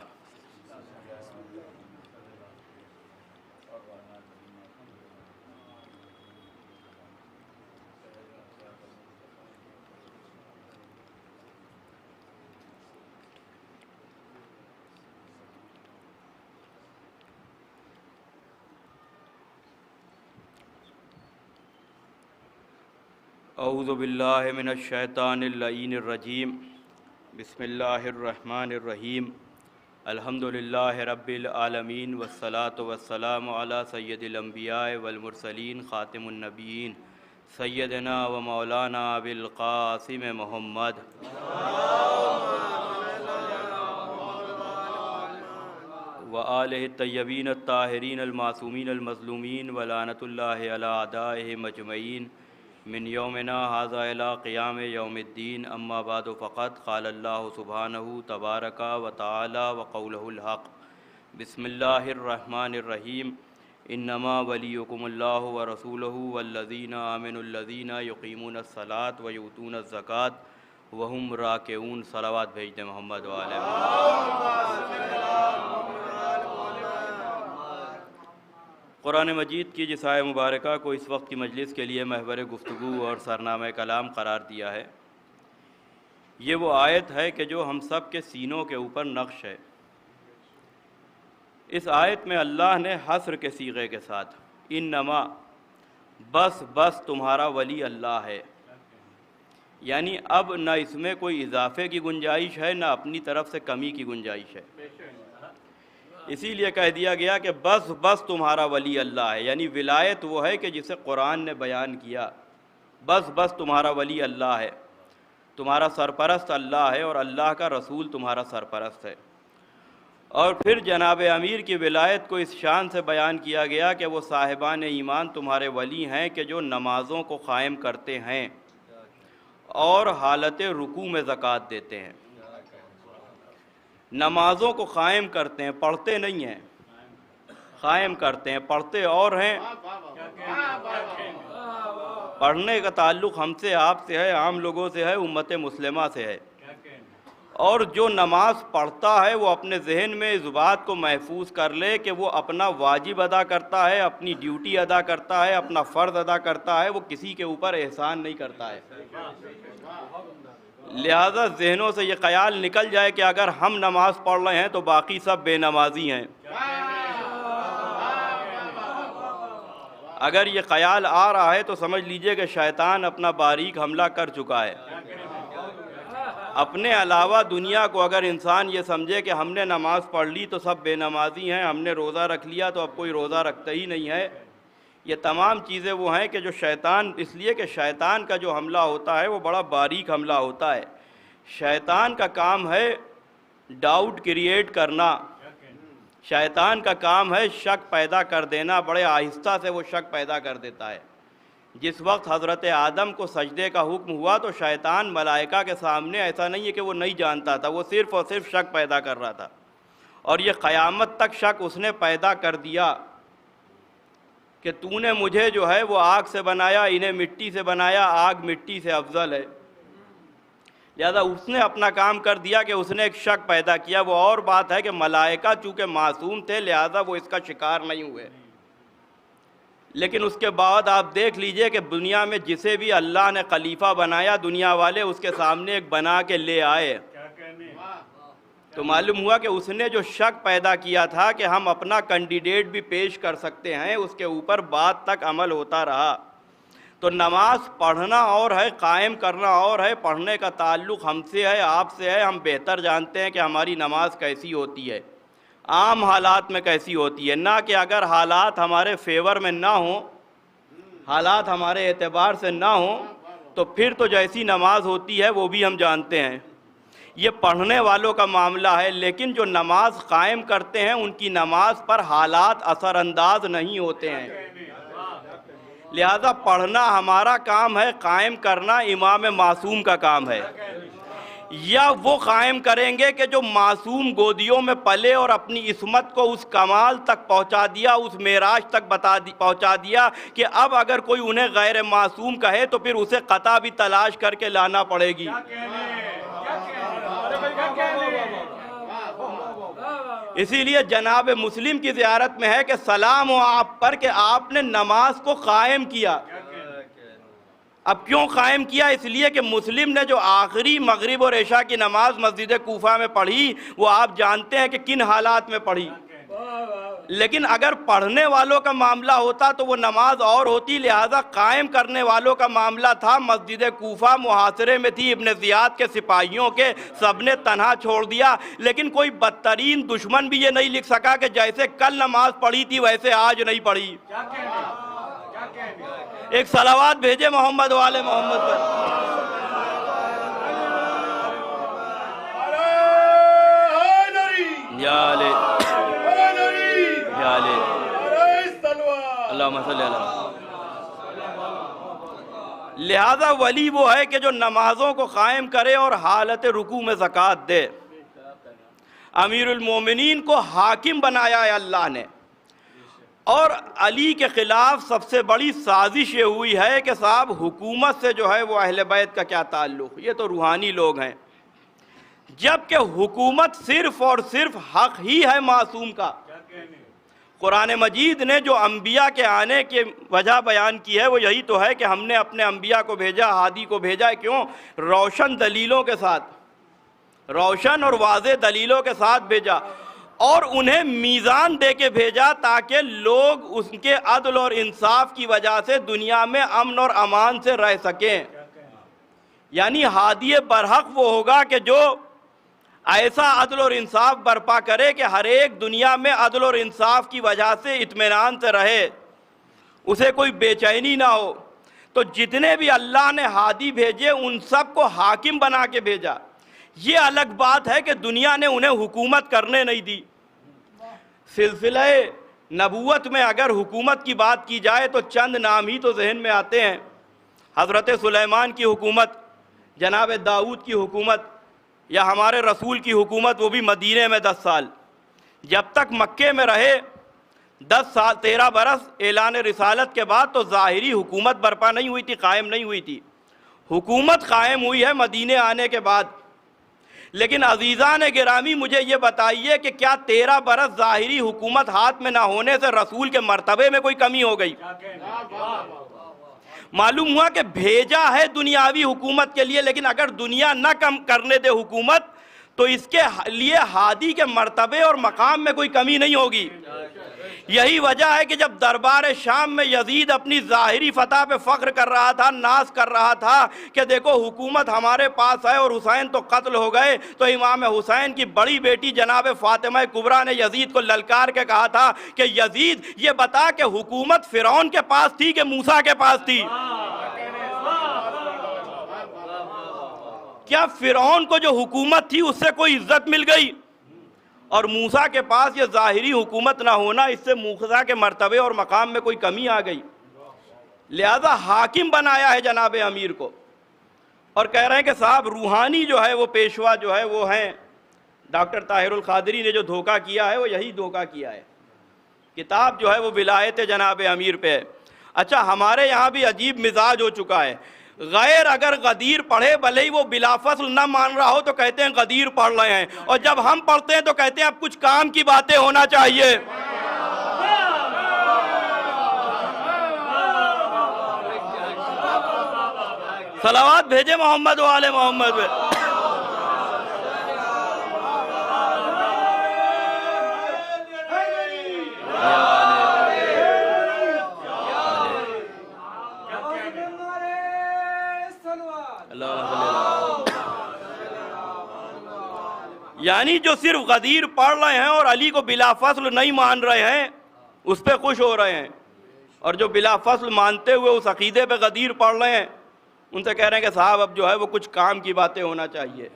اعوذ باللہ من الشیطان اللعین الرجیم، بسم اللہ الرحمن الرحیم، الحمدللہ رب العالمین والصلاة والسلام علی سید الانبیاء والمرسلین خاتم النبیین سیدنا و مولانا ابی القاسم محمد وآلہ الطیبین الطاہرین المعصومین المظلومین ولعنۃ اللہ علی اعدائہم اجمعین من یومنا ھذا الی قیام یوم الدین، اما بعد فقط قال اللہ سبحانہ تبارک و تعالی وقولہ الحق، بسم اللہ الرحمن الرحیم، انما ولیکم اللہ ورسولہ والذین آمنوا الذین یقیمون الصلاۃ ویؤتون الزکاۃ وہم راکعون۔ صلوات بھیج دیں محمد وعلی قرآن مجید کی جس آیہ مبارکہ کو اس وقت کی مجلس کے لیے محور گفتگو اور سرنامہ کلام قرار دیا ہے، یہ وہ آیت ہے کہ جو ہم سب کے سینوں کے اوپر نقش ہے۔ اس آیت میں اللہ نے حصر کے صیغے کے ساتھ انما بس بس تمہارا ولی اللہ ہے، یعنی اب نہ اس میں کوئی اضافے کی گنجائش ہے نہ اپنی طرف سے کمی کی گنجائش ہے، اسی لیے کہہ دیا گیا کہ بس بس تمہارا ولی اللہ ہے، یعنی ولایت وہ ہے کہ جسے قرآن نے بیان کیا، بس بس تمہارا ولی اللہ ہے، تمہارا سرپرست اللہ ہے اور اللہ کا رسول تمہارا سرپرست ہے۔ اور پھر جناب امیر کی ولایت کو اس شان سے بیان کیا گیا کہ وہ صاحبان ایمان تمہارے ولی ہیں کہ جو نمازوں کو قائم کرتے ہیں اور حالت رکوع میں زکوٰۃ دیتے ہیں۔ نمازوں کو قائم کرتے ہیں، پڑھتے نہیں ہیں، قائم کرتے ہیں، پڑھتے اور ہیں۔ پڑھنے کا تعلق ہم سے، آپ سے ہے، عام لوگوں سے ہے، امت مسلمہ سے ہے، اور جو نماز پڑھتا ہے وہ اپنے ذہن میں اس بات کو محفوظ کر لے کہ وہ اپنا واجب ادا کرتا ہے، اپنی ڈیوٹی ادا کرتا ہے، اپنا فرض ادا کرتا ہے، وہ کسی کے اوپر احسان نہیں کرتا ہے۔ لہذا ذہنوں سے یہ خیال نکل جائے کہ اگر ہم نماز پڑھ رہے ہیں تو باقی سب بے نمازی ہیں۔ اگر یہ خیال آ رہا ہے تو سمجھ لیجئے کہ شیطان اپنا باریک حملہ کر چکا ہے۔ اپنے علاوہ دنیا کو اگر انسان یہ سمجھے کہ ہم نے نماز پڑھ لی تو سب بے نمازی ہیں، ہم نے روزہ رکھ لیا تو اب کوئی روزہ رکھتا ہی نہیں ہے، یہ تمام چیزیں وہ ہیں کہ جو شیطان، اس لیے کہ شیطان کا جو حملہ ہوتا ہے وہ بڑا باریک حملہ ہوتا ہے۔ شیطان کا کام ہے ڈاؤٹ کریٹ کرنا، شیطان کا کام ہے شک پیدا کر دینا، بڑے آہستہ سے وہ شک پیدا کر دیتا ہے۔ جس وقت حضرت آدم کو سجدے کا حکم ہوا تو شیطان ملائکہ کے سامنے ایسا نہیں ہے کہ وہ نہیں جانتا تھا، وہ صرف اور صرف شک پیدا کر رہا تھا، اور یہ قیامت تک شک اس نے پیدا کر دیا کہ تو نے مجھے جو ہے وہ آگ سے بنایا، انہیں مٹی سے بنایا، آگ مٹی سے افضل ہے۔ لہذا اس نے اپنا کام کر دیا کہ اس نے ایک شک پیدا کیا۔ وہ اور بات ہے کہ ملائکہ چونکہ معصوم تھے لہذا وہ اس کا شکار نہیں ہوئے، لیکن اس کے بعد آپ دیکھ لیجئے کہ دنیا میں جسے بھی اللہ نے خلیفہ بنایا دنیا والے اس کے سامنے ایک بنا کے لے آئے، تو معلوم ہوا کہ اس نے جو شک پیدا کیا تھا کہ ہم اپنا کینڈیڈیٹ بھی پیش کر سکتے ہیں، اس کے اوپر بعد تک عمل ہوتا رہا۔ تو نماز پڑھنا اور ہے، قائم کرنا اور ہے، پڑھنے کا تعلق ہم سے ہے، آپ سے ہے، ہم بہتر جانتے ہیں کہ ہماری نماز کیسی ہوتی ہے، عام حالات میں کیسی ہوتی ہے، نہ کہ اگر حالات ہمارے فیور میں نہ ہوں، حالات ہمارے اعتبار سے نہ ہوں تو پھر تو جیسی نماز ہوتی ہے وہ بھی ہم جانتے ہیں۔ یہ پڑھنے والوں کا معاملہ ہے، لیکن جو نماز قائم کرتے ہیں ان کی نماز پر حالات اثر انداز نہیں ہوتے ہیں۔ لہذا پڑھنا ہمارا کام ہے، قائم کرنا امام معصوم کا کام ہے۔ یا وہ قائم کریں گے کہ جو معصوم گودیوں میں پلے اور اپنی عصمت کو اس کمال تک پہنچا دیا، اس معراج تک پہنچا دیا کہ اب اگر کوئی انہیں غیر معصوم کہے تو پھر اسے قطع بھی تلاش کر کے لانا پڑے گی۔ اسی لیے جناب مسلم کی زیارت میں ہے کہ سلام ہو آپ پر کہ آپ نے نماز کو قائم کیا۔ اب کیوں قائم کیا؟ اس لیے کہ مسلم نے جو آخری مغرب اور عشاء کی نماز مسجد کوفہ میں پڑھی وہ آپ جانتے ہیں کہ کن حالات میں پڑھی، لیکن اگر پڑھنے والوں کا معاملہ ہوتا تو وہ نماز اور ہوتی۔ لہذا قائم کرنے والوں کا معاملہ تھا، مسجد کوفہ محاصرے میں تھی ابن زیاد کے سپاہیوں کے، سب نے تنہا چھوڑ دیا، لیکن کوئی بدترین دشمن بھی یہ نہیں لکھ سکا کہ جیسے کل نماز پڑھی تھی ویسے آج نہیں پڑھی۔ ایک صلوات بھیجے محمد والے محمد پر۔ یا علی یا علی اللہم صلی اللہ۔ لہذا ولی وہ ہے کہ جو نمازوں کو قائم کرے اور حالت رکوع میں زکوٰۃ دے۔ امیر المومنین کو حاکم بنایا ہے اللہ نے، اور علی کے خلاف سب سے بڑی سازش یہ ہوئی ہے کہ صاحب حکومت سے جو ہے وہ اہل بیت کا کیا تعلق، یہ تو روحانی لوگ ہیں، جبکہ حکومت صرف اور صرف حق ہی ہے معصوم کا۔ قرآن مجید نے جو انبیاء کے آنے کی وجہ بیان کی ہے وہ یہی تو ہے کہ ہم نے اپنے انبیاء کو بھیجا، ہادی کو بھیجا، کیوں؟ روشن دلیلوں کے ساتھ، روشن اور واضح دلیلوں کے ساتھ بھیجا۔ اور انہیں میزان دے کے بھیجا تاکہ لوگ اس کے عدل اور انصاف کی وجہ سے دنیا میں امن اور امان سے رہ سکیں. یعنی ہادی برحق وہ ہوگا کہ جو ایسا عدل اور انصاف برپا کرے کہ ہر ایک دنیا میں عدل اور انصاف کی وجہ سے اطمینان سے رہے, اسے کوئی بے چینی نہ ہو. تو جتنے بھی اللہ نے ہادی بھیجے ان سب کو حاکم بنا کے بھیجا. یہ الگ بات ہے کہ دنیا نے انہیں حکومت کرنے نہیں دی. سلسلہ نبوت میں اگر حکومت کی بات کی جائے تو چند نام ہی تو ذہن میں آتے ہیں. حضرت سلیمان کی حکومت, جناب داؤد کی حکومت, یا ہمارے رسول کی حکومت, وہ بھی مدینے میں 10 سال. جب تک مکے میں رہے 10 سال 13 برس اعلان رسالت کے بعد تو ظاہری حکومت برپا نہیں ہوئی تھی, قائم نہیں ہوئی تھی. حکومت قائم ہوئی ہے مدینے آنے کے بعد. لیکن عزیزان گرامی مجھے یہ بتائیے کہ کیا 13 برس ظاہری حکومت ہاتھ میں نہ ہونے سے رسول کے مرتبے میں کوئی کمی ہو گئی؟ معلوم ہوا کہ بھیجا ہے دنیاوی حکومت کے لیے, لیکن اگر دنیا نہ کم کرنے دے حکومت تو اس کے لیے ہادی کے مرتبے اور مقام میں کوئی کمی نہیں ہوگی. یہی وجہ ہے کہ جب دربار شام میں یزید اپنی ظاہری فتح پہ فخر کر رہا تھا, ناز کر رہا تھا کہ دیکھو حکومت ہمارے پاس ہے اور حسین تو قتل ہو گئے, تو امام حسین کی بڑی بیٹی جناب فاطمہ کبریٰ نے یزید کو للکار کے کہا تھا کہ یزید یہ بتا کہ حکومت فرعون کے پاس تھی کہ موسیٰ کے پاس تھی؟ کیا فرعون کو جو حکومت تھی اس سے کوئی عزت مل گئی؟ اور موسیٰ کے پاس یہ ظاہری حکومت نہ ہونا, اس سے موسیٰ کے مرتبے اور مقام میں کوئی کمی آ گئی. لہذا حاکم بنایا ہے جناب امیر کو, اور کہہ رہے ہیں کہ صاحب روحانی جو ہے وہ پیشوا جو ہے وہ ہیں ڈاکٹر طاہر القادری نے جو دھوکہ کیا ہے وہ یہی دھوکہ کیا ہے. کتاب جو ہے وہ ولایت جناب امیر پہ ہے. اچھا ہمارے یہاں بھی عجیب مزاج ہو چکا ہے, غیر اگر غدیر پڑھے بھلے ہی وہ بلا فصل نہ مان رہا ہو تو کہتے ہیں غدیر پڑھ رہے ہیں, اور جب ہم پڑھتے ہیں تو کہتے ہیں اب کچھ کام کی باتیں ہونا چاہیے. صلوات بھیجے محمد و آل محمد. یعنی جو صرف غدیر پڑھ رہے ہیں اور علی کو بلا فصل نہیں مان رہے ہیں اس پہ خوش ہو رہے ہیں, اور جو بلا فصل مانتے ہوئے اس عقیدے پہ غدیر پڑھ رہے ہیں ان سے کہہ رہے ہیں کہ صاحب اب جو ہے وہ کچھ کام کی باتیں ہونا چاہیے.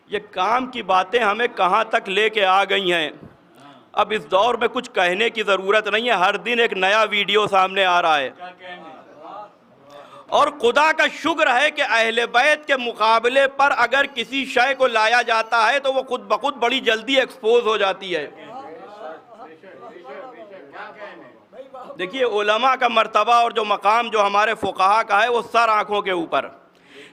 یہ کام کی باتیں ہمیں کہاں تک لے کے آ گئی ہیں. اب اس دور میں کچھ کہنے کی ضرورت نہیں ہے, ہر دن ایک نیا ویڈیو سامنے آ رہا ہے. اور خدا کا شکر ہے کہ اہل بیت کے مقابلے پر اگر کسی شے کو لایا جاتا ہے تو وہ خود بخود بڑی جلدی ایکسپوز ہو جاتی ہے. دیکھیے علماء کا مرتبہ اور جو مقام جو ہمارے فقہا کا ہے وہ سر آنکھوں کے اوپر,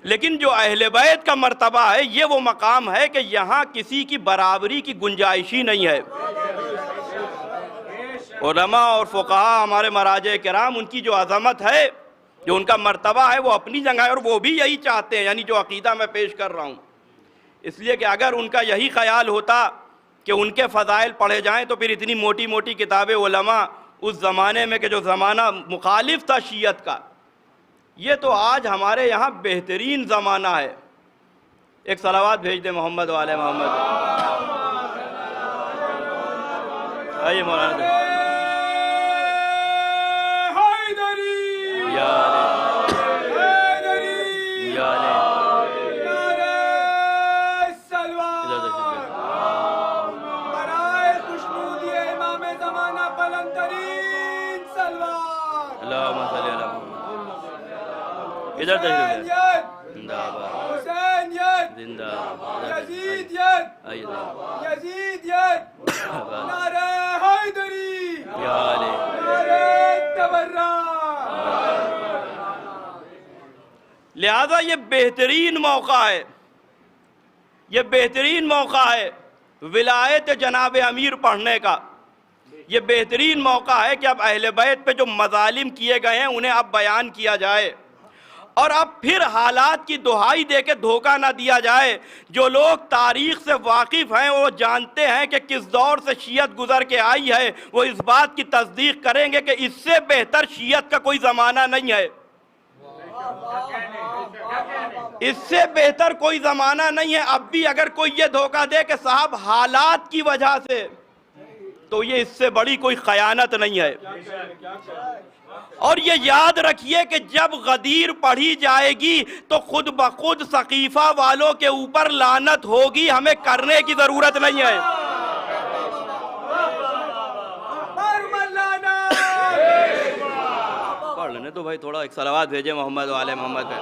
لیکن جو اہل بیت کا مرتبہ ہے یہ وہ مقام ہے کہ یہاں کسی کی برابری کی گنجائش ہی نہیں ہے. علماء اور فقہا ہمارے مراجع کرام ان کی جو عظمت ہے, جو ان کا مرتبہ ہے وہ اپنی جگہ ہے, اور وہ بھی یہی چاہتے ہیں, یعنی جو عقیدہ میں پیش کر رہا ہوں. اس لیے کہ اگر ان کا یہی خیال ہوتا کہ ان کے فضائل پڑھے جائیں تو پھر اتنی موٹی موٹی کتابیں علماء اس زمانے میں کہ جو زمانہ مخالف تھا شیعت کا, یہ تو آج ہمارے یہاں بہترین زمانہ ہے. ایک صلوات بھیج دیں محمد و آل محمد. آئیے مولانا ادھر تشریف زندہ باد زندہ یزید یزید نعرہ حیدری نعرہ تبرک. لہذا یہ بہترین موقع ہے, یہ بہترین موقع ہے ولایت جناب امیر پڑھنے کا. یہ بہترین موقع ہے کہ اب اہل بیت پہ جو مظالم کیے گئے ہیں انہیں اب بیان کیا جائے. اور اب پھر حالات کی دہائی دے کے دھوکہ نہ دیا جائے. جو لوگ تاریخ سے واقف ہیں وہ جانتے ہیں کہ کس دور سے شیعت گزر کے آئی ہے, وہ اس بات کی تصدیق کریں گے کہ اس سے بہتر شیعت کا کوئی زمانہ نہیں ہے. اس سے بہتر کوئی زمانہ نہیں ہے. اب بھی اگر کوئی یہ دھوکہ دے کہ صاحب حالات کی وجہ سے, تو یہ اس سے بڑی کوئی خیانت نہیں ہے. اور یہ یاد رکھیے کہ جب غدیر پڑھی جائے گی تو خود بخود سقیفہ والوں کے اوپر لعنت ہوگی, ہمیں کرنے کی ضرورت نہیں ہے. پڑھ لینے تو بھائی, تھوڑا ایک صلوات بھیجے محمد و آل محمد پہ.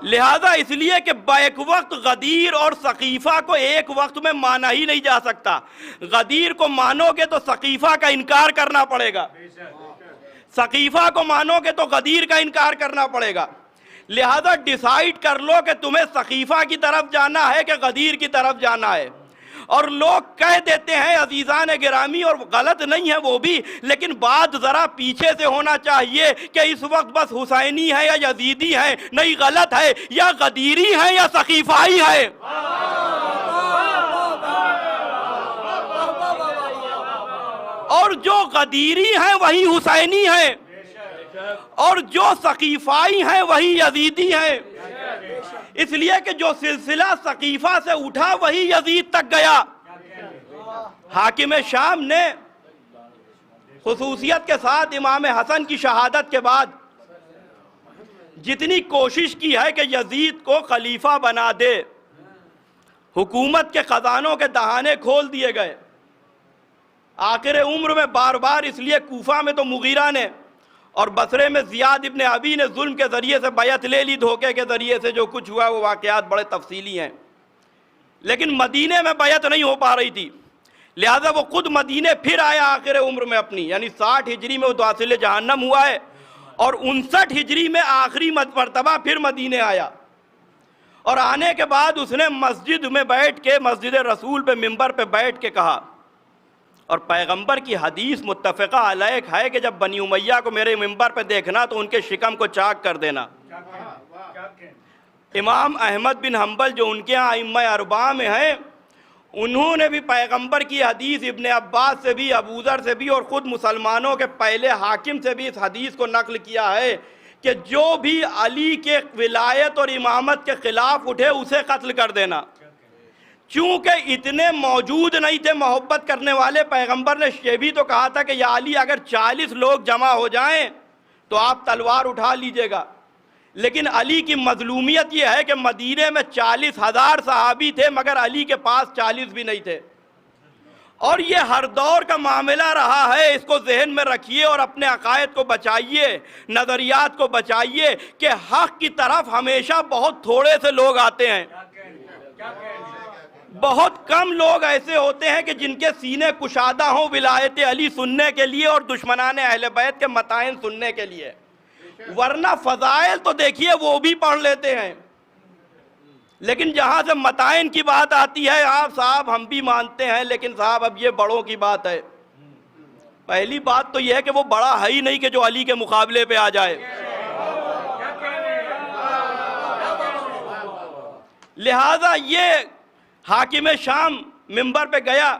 لہذا اس لیے کہ بیک وقت غدیر اور سقیفہ کو ایک وقت میں مانا ہی نہیں جا سکتا. غدیر کو مانو گے تو سقیفہ کا انکار کرنا پڑے گا, سقیفہ کو مانو گے تو غدیر کا انکار کرنا پڑے گا. لہذا ڈیسائیڈ کر لو کہ تمہیں سقیفہ کی طرف جانا ہے کہ غدیر کی طرف جانا ہے. اور لوگ کہہ دیتے ہیں عزیزان گرامی, اور غلط نہیں ہے وہ بھی, لیکن بات ذرا پیچھے سے ہونا چاہیے کہ اس وقت بس حسینی ہے یا یزیدی ہے. نہیں, غلط ہے, یا غدیری ہے یا سقیفائی ہے. اور جو غدیری ہیں وہی حسینی ہیں, اور جو سقیفائی ہیں وہی یزیدی ہیں. اس لیے کہ جو سلسلہ سقیفہ سے اٹھا وہی یزید تک گیا. حاکم شام نے خصوصیت کے ساتھ امام حسن کی شہادت کے بعد جتنی کوشش کی ہے کہ یزید کو خلیفہ بنا دے, حکومت کے خزانوں کے دہانے کھول دیے گئے. آخر عمر میں بار بار, اس لیے کوفہ میں تو مغیرہ نے اور بصرے میں زیاد ابن ابی نے ظلم کے ذریعے سے بیعت لے لی, دھوکے کے ذریعے سے جو کچھ ہوا وہ واقعات بڑے تفصیلی ہیں. لیکن مدینے میں بیعت نہیں ہو پا رہی تھی, لہذا وہ خود مدینے پھر آیا آخر عمر میں اپنی, یعنی 60 ہجری میں وہ داخل جہنم ہوا ہے, اور 59 ہجری میں آخری مرتبہ پھر مدینے آیا. اور آنے کے بعد اس نے مسجد میں بیٹھ کے, مسجد رسول پہ منبر پہ بیٹھ کے کہا, اور پیغمبر کی حدیث متفقہ علیہ ہے کہ جب بنی امیہ کو میرے منبر پہ دیکھنا تو ان کے شکم کو چاک کر دینا. امام احمد بن حنبل جو ان کے ہاں ائمہ اربعہ میں ہیں, انہوں نے بھی پیغمبر کی حدیث ابن عباس سے بھی, ابو ذر سے بھی, اور خود مسلمانوں کے پہلے حاکم سے بھی اس حدیث کو نقل کیا ہے کہ جو بھی علی کے ولایت اور امامت کے خلاف اٹھے اسے قتل کر دینا. چونکہ اتنے موجود نہیں تھے محبت کرنے والے, پیغمبر نے یہ بھی تو کہا تھا کہ یا علی اگر 40 لوگ جمع ہو جائیں تو آپ تلوار اٹھا لیجئے گا. لیکن علی کی مظلومیت یہ ہے کہ مدینے میں 40,000 صحابی تھے مگر علی کے پاس 40 بھی نہیں تھے. اور یہ ہر دور کا معاملہ رہا ہے, اس کو ذہن میں رکھیے اور اپنے عقائد کو بچائیے, نظریات کو بچائیے کہ حق کی طرف ہمیشہ بہت تھوڑے سے لوگ آتے ہیں. بہت کم لوگ ایسے ہوتے ہیں کہ جن کے سینے کشادہ ہوں ولایت علی سننے کے لیے اور دشمنان اہل بیت کے متائن سننے کے لیے. ورنہ فضائل تو دیکھیے وہ بھی پڑھ لیتے ہیں, لیکن جہاں سے متائن کی بات آتی ہے, آپ صاحب ہم بھی مانتے ہیں لیکن صاحب اب یہ بڑوں کی بات ہے. پہلی بات تو یہ ہے کہ وہ بڑا ہے ہی نہیں کہ جو علی کے مقابلے پہ آ جائے. لہذا یہ حاکم شام منبر پہ گیا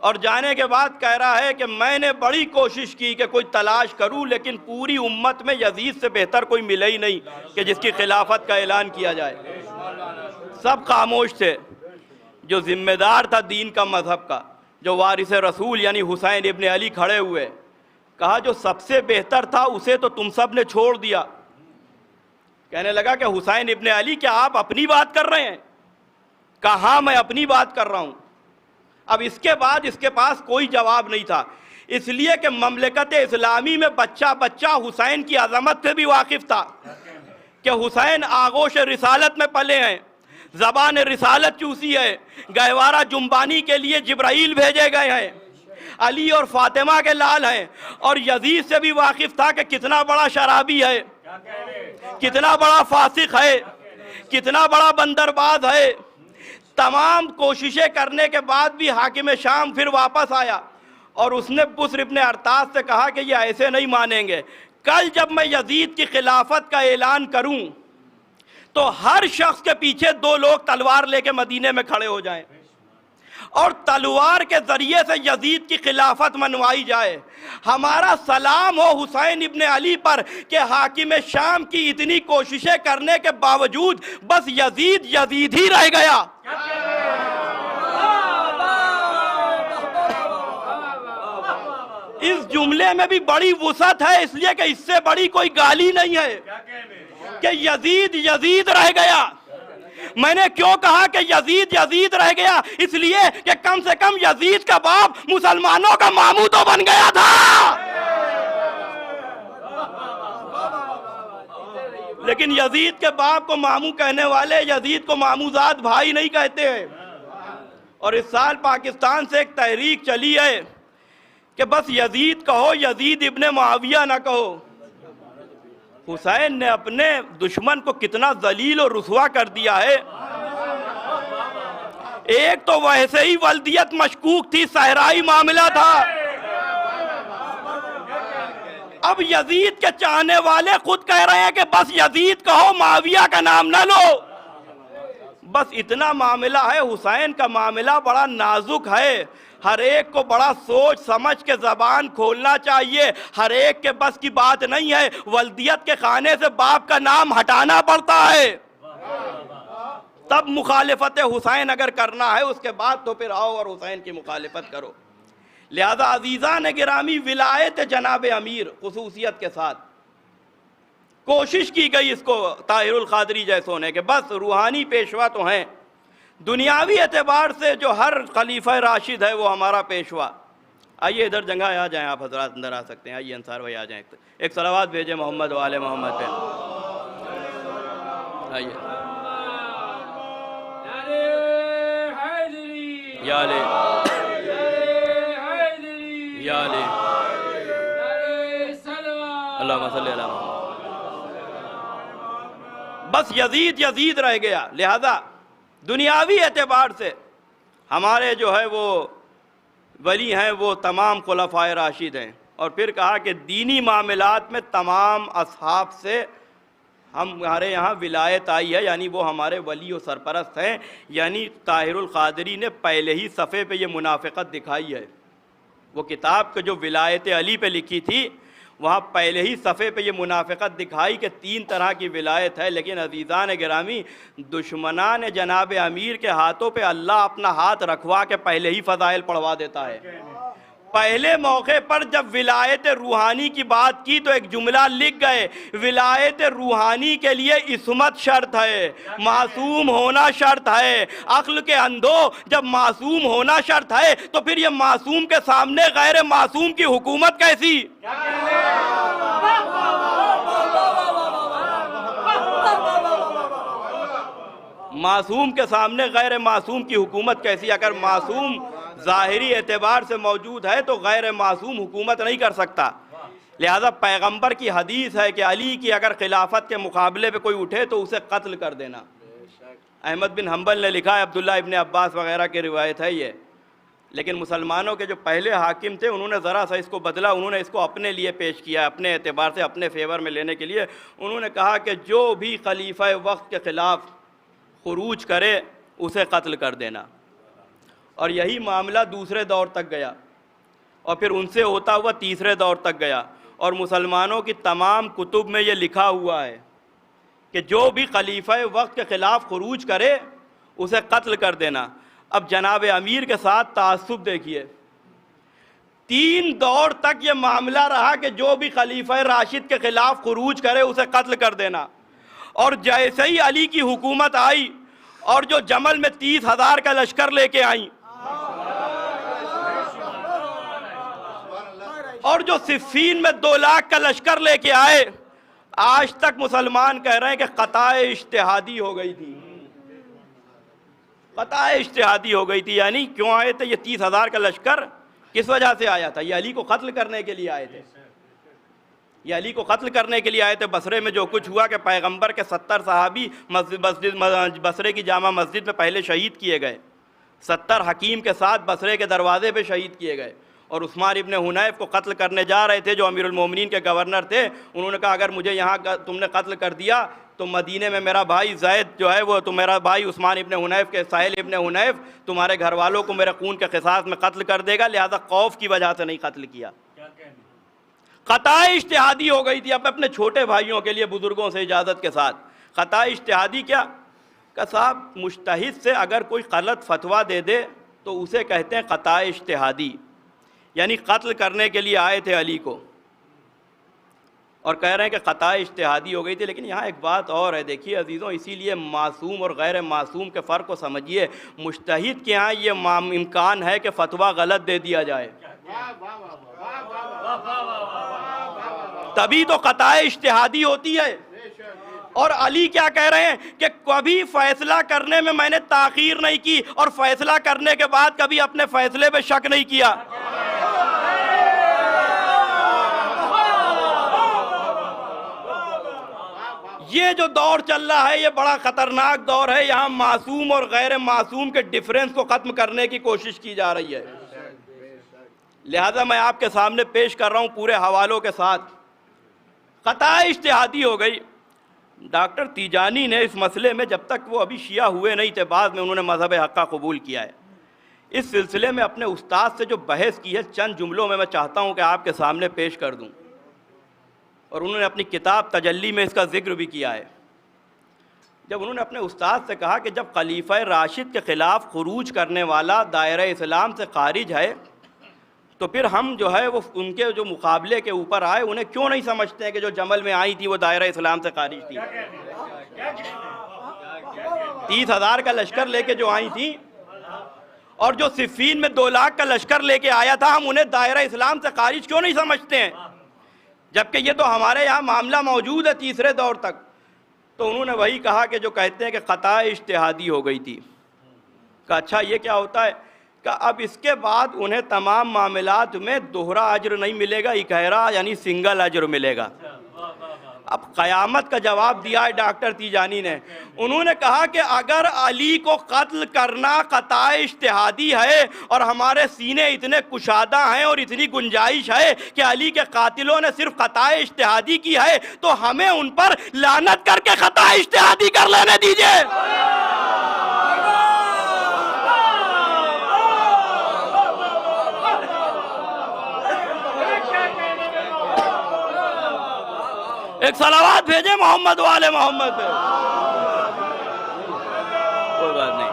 اور جانے کے بعد کہہ رہا ہے کہ میں نے بڑی کوشش کی کہ کوئی تلاش کروں, لیکن پوری امت میں یزید سے بہتر کوئی ملے ہی نہیں کہ جس کی خلافت کا اعلان کیا جائے. سب خاموش تھے. جو ذمہ دار تھا دین کا, مذہب کا, جو وارث رسول یعنی حسین ابن علی کھڑے ہوئے, کہا جو سب سے بہتر تھا اسے تو تم سب نے چھوڑ دیا. کہنے لگا کہ حسین ابن علی کیا آپ اپنی بات کر رہے ہیں؟ کہا ہاں میں اپنی بات کر رہا ہوں. اب اس کے بعد اس کے پاس کوئی جواب نہیں تھا, اس لیے کہ مملکت اسلامی میں بچہ بچہ حسین کی عظمت سے بھی واقف تھا کہ حسین آغوش رسالت میں پلے ہیں, زبان رسالت چوسی ہے, گہوارہ جنبانی کے لیے جبرائیل بھیجے گئے ہیں, علی اور فاطمہ کے لال ہیں, اور یزید سے بھی واقف تھا کہ کتنا بڑا شرابی ہے, کتنا بڑا فاسق ہے, کتنا بڑا بندرباز ہے. تمام کوششیں کرنے کے بعد بھی حاکم شام پھر واپس آیا اور اس نے بسر ابن ارطاس سے کہا کہ یہ ایسے نہیں مانیں گے, کل جب میں یزید کی خلافت کا اعلان کروں تو ہر شخص کے پیچھے 2 لوگ تلوار لے کے مدینے میں کھڑے ہو جائیں اور تلوار کے ذریعے سے یزید کی خلافت منوائی جائے. ہمارا سلام ہو حسین ابن علی پر کہ حاکم شام کی اتنی کوششیں کرنے کے باوجود بس یزید ہی رہ گیا. اس جملے میں بھی بڑی وسعت ہے، اس لیے کہ اس سے بڑی کوئی گالی نہیں ہے کہ یزید رہ گیا. میں نے کیوں کہا کہ یزید رہ گیا؟ اس لیے کہ کم سے کم یزید کا باپ مسلمانوں کا ماموں تو بن گیا تھا. لیکن یزید کے باپ کو ماموں کہنے والے یزید کو ماموزاد بھائی نہیں کہتے ہیں. اور اس سال پاکستان سے ایک تحریک چلی ہے کہ بس یزید کہو، یزید ابن معاویہ نہ کہو. حسین نے اپنے دشمن کو کتنا ذلیل اور رسوا کر دیا ہے. ایک تو ویسے ہی ولدیت مشکوک تھی، صحرائی معاملہ تھا. اب یزید کے چاہنے والے خود کہہ رہے ہیں کہ بس یزید کہو، معاویہ کا نام نہ لو. بس اتنا معاملہ ہے. حسین کا معاملہ بڑا نازک ہے. ہر ایک کو بڑا سوچ سمجھ کے زبان کھولنا چاہیے. ہر ایک کے بس کی بات نہیں ہے. ولدیت کے خانے سے باپ کا نام ہٹانا پڑتا ہے. تب مخالفت حسین اگر کرنا ہے اس کے بعد تو پھر آؤ اور حسین کی مخالفت کرو. لہذا عزیزان گرامی، ولایت جناب امیر خصوصیت کے ساتھ کوشش کی گئی اس کو طاہر القادری جیسے ہونے کے. بس روحانی پیشوا تو ہیں، دنیاوی اعتبار سے جو ہر خلیفہ راشد ہے وہ ہمارا پیشوا. آئیے ادھر جگہ آ جائیں، آپ حضرات اندر آ سکتے ہیں. آئیے انصار بھائی آ جائیں، ایک صلوات بھیجیں محمد و آل محمد پہ. آئیے یا علی یا علی اللہم صلی علی محمد. بس یزید رہ گیا. لہذا دنیاوی اعتبار سے ہمارے جو ہے وہ ولی ہیں وہ تمام خلفائے راشد ہیں. اور پھر کہا کہ دینی معاملات میں تمام اصحاب سے ہمارے یہاں ولایت آئی ہے، یعنی وہ ہمارے ولی و سرپرست ہیں. یعنی طاہر القادری نے پہلے ہی صفحے پہ یہ منافقت دکھائی ہے. وہ کتاب کے جو ولایت علی پہ لکھی تھی وہاں پہلے ہی صفحے پہ یہ منافقت دکھائی کہ 3 طرح کی ولایت ہے. لیکن عزیزان گرامی، دشمنان جناب امیر کے ہاتھوں پہ اللہ اپنا ہاتھ رکھوا کے پہلے ہی فضائل پڑھوا دیتا ہے. پہلے موقع پر جب ولایت روحانی کی بات کی تو ایک جملہ لکھ گئے، ولایت روحانی کے لیے عصمت شرط ہے، معصوم ہونا شرط ہے. عقل کے اندھو، جب معصوم ہونا شرط ہے تو پھر یہ معصوم کے سامنے غیر معصوم کی حکومت کیسی؟ معصوم کے سامنے غیر معصوم کی حکومت کیسی؟ اگر معصوم ظاہری اعتبار سے موجود ہے تو غیر معصوم حکومت نہیں کر سکتا. لہذا پیغمبر کی حدیث ہے کہ علی کی اگر خلافت کے مقابلے پہ کوئی اٹھے تو اسے قتل کر دینا. احمد بن حنبل نے لکھا ہے، عبداللہ ابن عباس وغیرہ کی روایت ہے یہ. لیکن مسلمانوں کے جو پہلے حاکم تھے انہوں نے ذرا سا اس کو بدلا. انہوں نے اس کو اپنے لیے پیش کیا، اپنے اعتبار سے اپنے فیور میں لینے کے لیے. انہوں نے کہا کہ جو بھی خلیفہ وقت کے خلاف خروج کرے اسے قتل کر دینا. اور یہی معاملہ دوسرے دور تک گیا اور پھر ان سے ہوتا ہوا تیسرے دور تک گیا. اور مسلمانوں کی تمام کتب میں یہ لکھا ہوا ہے کہ جو بھی خلیفہ وقت کے خلاف خروج کرے اسے قتل کر دینا. اب جناب امیر کے ساتھ تعصب دیکھیے، 3 دور تک یہ معاملہ رہا کہ جو بھی خلیفہ راشد کے خلاف خروج کرے اسے قتل کر دینا. اور جیسے ہی علی کی حکومت آئی اور جو جمل میں 30,000 کا لشکر لے کے آئیں اور جو صفین میں 2 لاکھ کا لشکر لے کے آئے، آج تک مسلمان کہہ رہے ہیں کہ خطا اجتہادی ہو گئی تھی. خطا اجتہادی ہو گئی تھی. یعنی کیوں آئے تھے یہ 30,000 کا لشکر؟ کس وجہ سے آیا تھا؟ یہ علی کو قتل کرنے کے لیے آئے تھے. یہ علی کو قتل کرنے کے لیے آئے تھے. بصرے میں جو کچھ ہوا کہ پیغمبر کے 70 صحابی بصرے کی جامع مسجد میں پہلے شہید کیے گئے. 70 حکیم کے ساتھ بصرے کے دروازے پہ شہید کیے گئے. اور عثمان ابن حنیف کو قتل کرنے جا رہے تھے جو امیر المومنین کے گورنر تھے. انہوں نے کہا اگر مجھے یہاں تم نے قتل کر دیا تو مدینے میں میرا بھائی زید جو ہے وہ تو میرا بھائی عثمان ابن حنیف کے سہیل ابن حنیف تمہارے گھر والوں کو میرے خون کے قصاص میں قتل کر دے گا, لہذا خوف کی وجہ سے نہیں قتل کیا. خطا اجتہادی ہو گئی تھی. اب اپنے چھوٹے بھائیوں کے لیے بزرگوں سے اجازت کے ساتھ خطا اجتہادی کیا کہ صاحب مجتہد سے اگر کوئی غلط فتویٰ دے دے تو اسے کہتے ہیں خطا اجتہادی. یعنی قتل کرنے کے لیے آئے تھے علی کو اور کہہ رہے ہیں کہ خطا اجتہادی ہو گئی تھی. لیکن یہاں ایک بات اور ہے, دیکھیے عزیزوں, اسی لیے معصوم اور غیر معصوم کے فرق کو سمجھیے. مجتہد کے یہاں یہ امکان ہے کہ فتویٰ غلط دے دیا جائے, تبھی تو خطا اجتہادی ہوتی ہے. اور علی کیا کہہ رہے ہیں کہ کبھی فیصلہ کرنے میں میں نے تاخیر نہیں کی اور فیصلہ کرنے کے بعد کبھی اپنے فیصلے پہ شک نہیں کیا. یہ جو دور چل رہا ہے یہ بڑا خطرناک دور ہے. یہاں معصوم اور غیر معصوم کے ڈیفرنس کو ختم کرنے کی کوشش کی جا رہی ہے. لہذا میں آپ کے سامنے پیش کر رہا ہوں پورے حوالوں کے ساتھ. خطا اجتہادی ہو گئی. ڈاکٹر تیجانی نے اس مسئلے میں, جب تک وہ ابھی شیعہ ہوئے نہیں تھے, بعد میں انہوں نے مذہب حقہ قبول کیا ہے, اس سلسلے میں اپنے استاد سے جو بحث کی ہے چند جملوں میں چاہتا ہوں کہ آپ کے سامنے پیش کر دوں. اور انہوں نے اپنی کتاب تجلی میں اس کا ذکر بھی کیا ہے. جب انہوں نے اپنے استاد سے کہا کہ جب خلیفہ راشد کے خلاف خروج کرنے والا دائرہ اسلام سے خارج ہے تو پھر ہم جو ہے وہ ان کے جو مقابلے کے اوپر آئے انہیں کیوں نہیں سمجھتے ہیں کہ جو جمل میں آئی تھی وہ دائرہ اسلام سے خارج تھی. 30,000 کا لشکر لے کے جو آئی تھی اور جو صفین میں 2 لاکھ کا لشکر لے کے آیا تھا, ہم انہیں دائرہ اسلام سے خارج کیوں نہیں سمجھتے ہیں, جبکہ یہ تو ہمارے یہاں معاملہ موجود ہے تیسرے دور تک. تو انہوں نے وہی کہا کہ جو کہتے ہیں کہ خطا اجتہادی ہو گئی تھی. کہ اچھا یہ کیا ہوتا ہے کہ اب اس کے بعد انہیں تمام معاملات میں دوہرا اجر نہیں ملے گا, اکہرا یعنی سنگل اجر ملے گا. اب قیامت کا جواب دیا ہے ڈاکٹر تیجانی نے. انہوں نے کہا کہ اگر علی کو قتل کرنا خطا اجتہادی ہے اور ہمارے سینے اتنے کشادہ ہیں اور اتنی گنجائش ہے کہ علی کے قاتلوں نے صرف خطا اجتہادی کی ہے, تو ہمیں ان پر لعنت کر کے خطا اجتہادی کر لینے دیجئے. ایک صلوات بھیجے محمد والے محمد پہ. کوئی بات نہیں.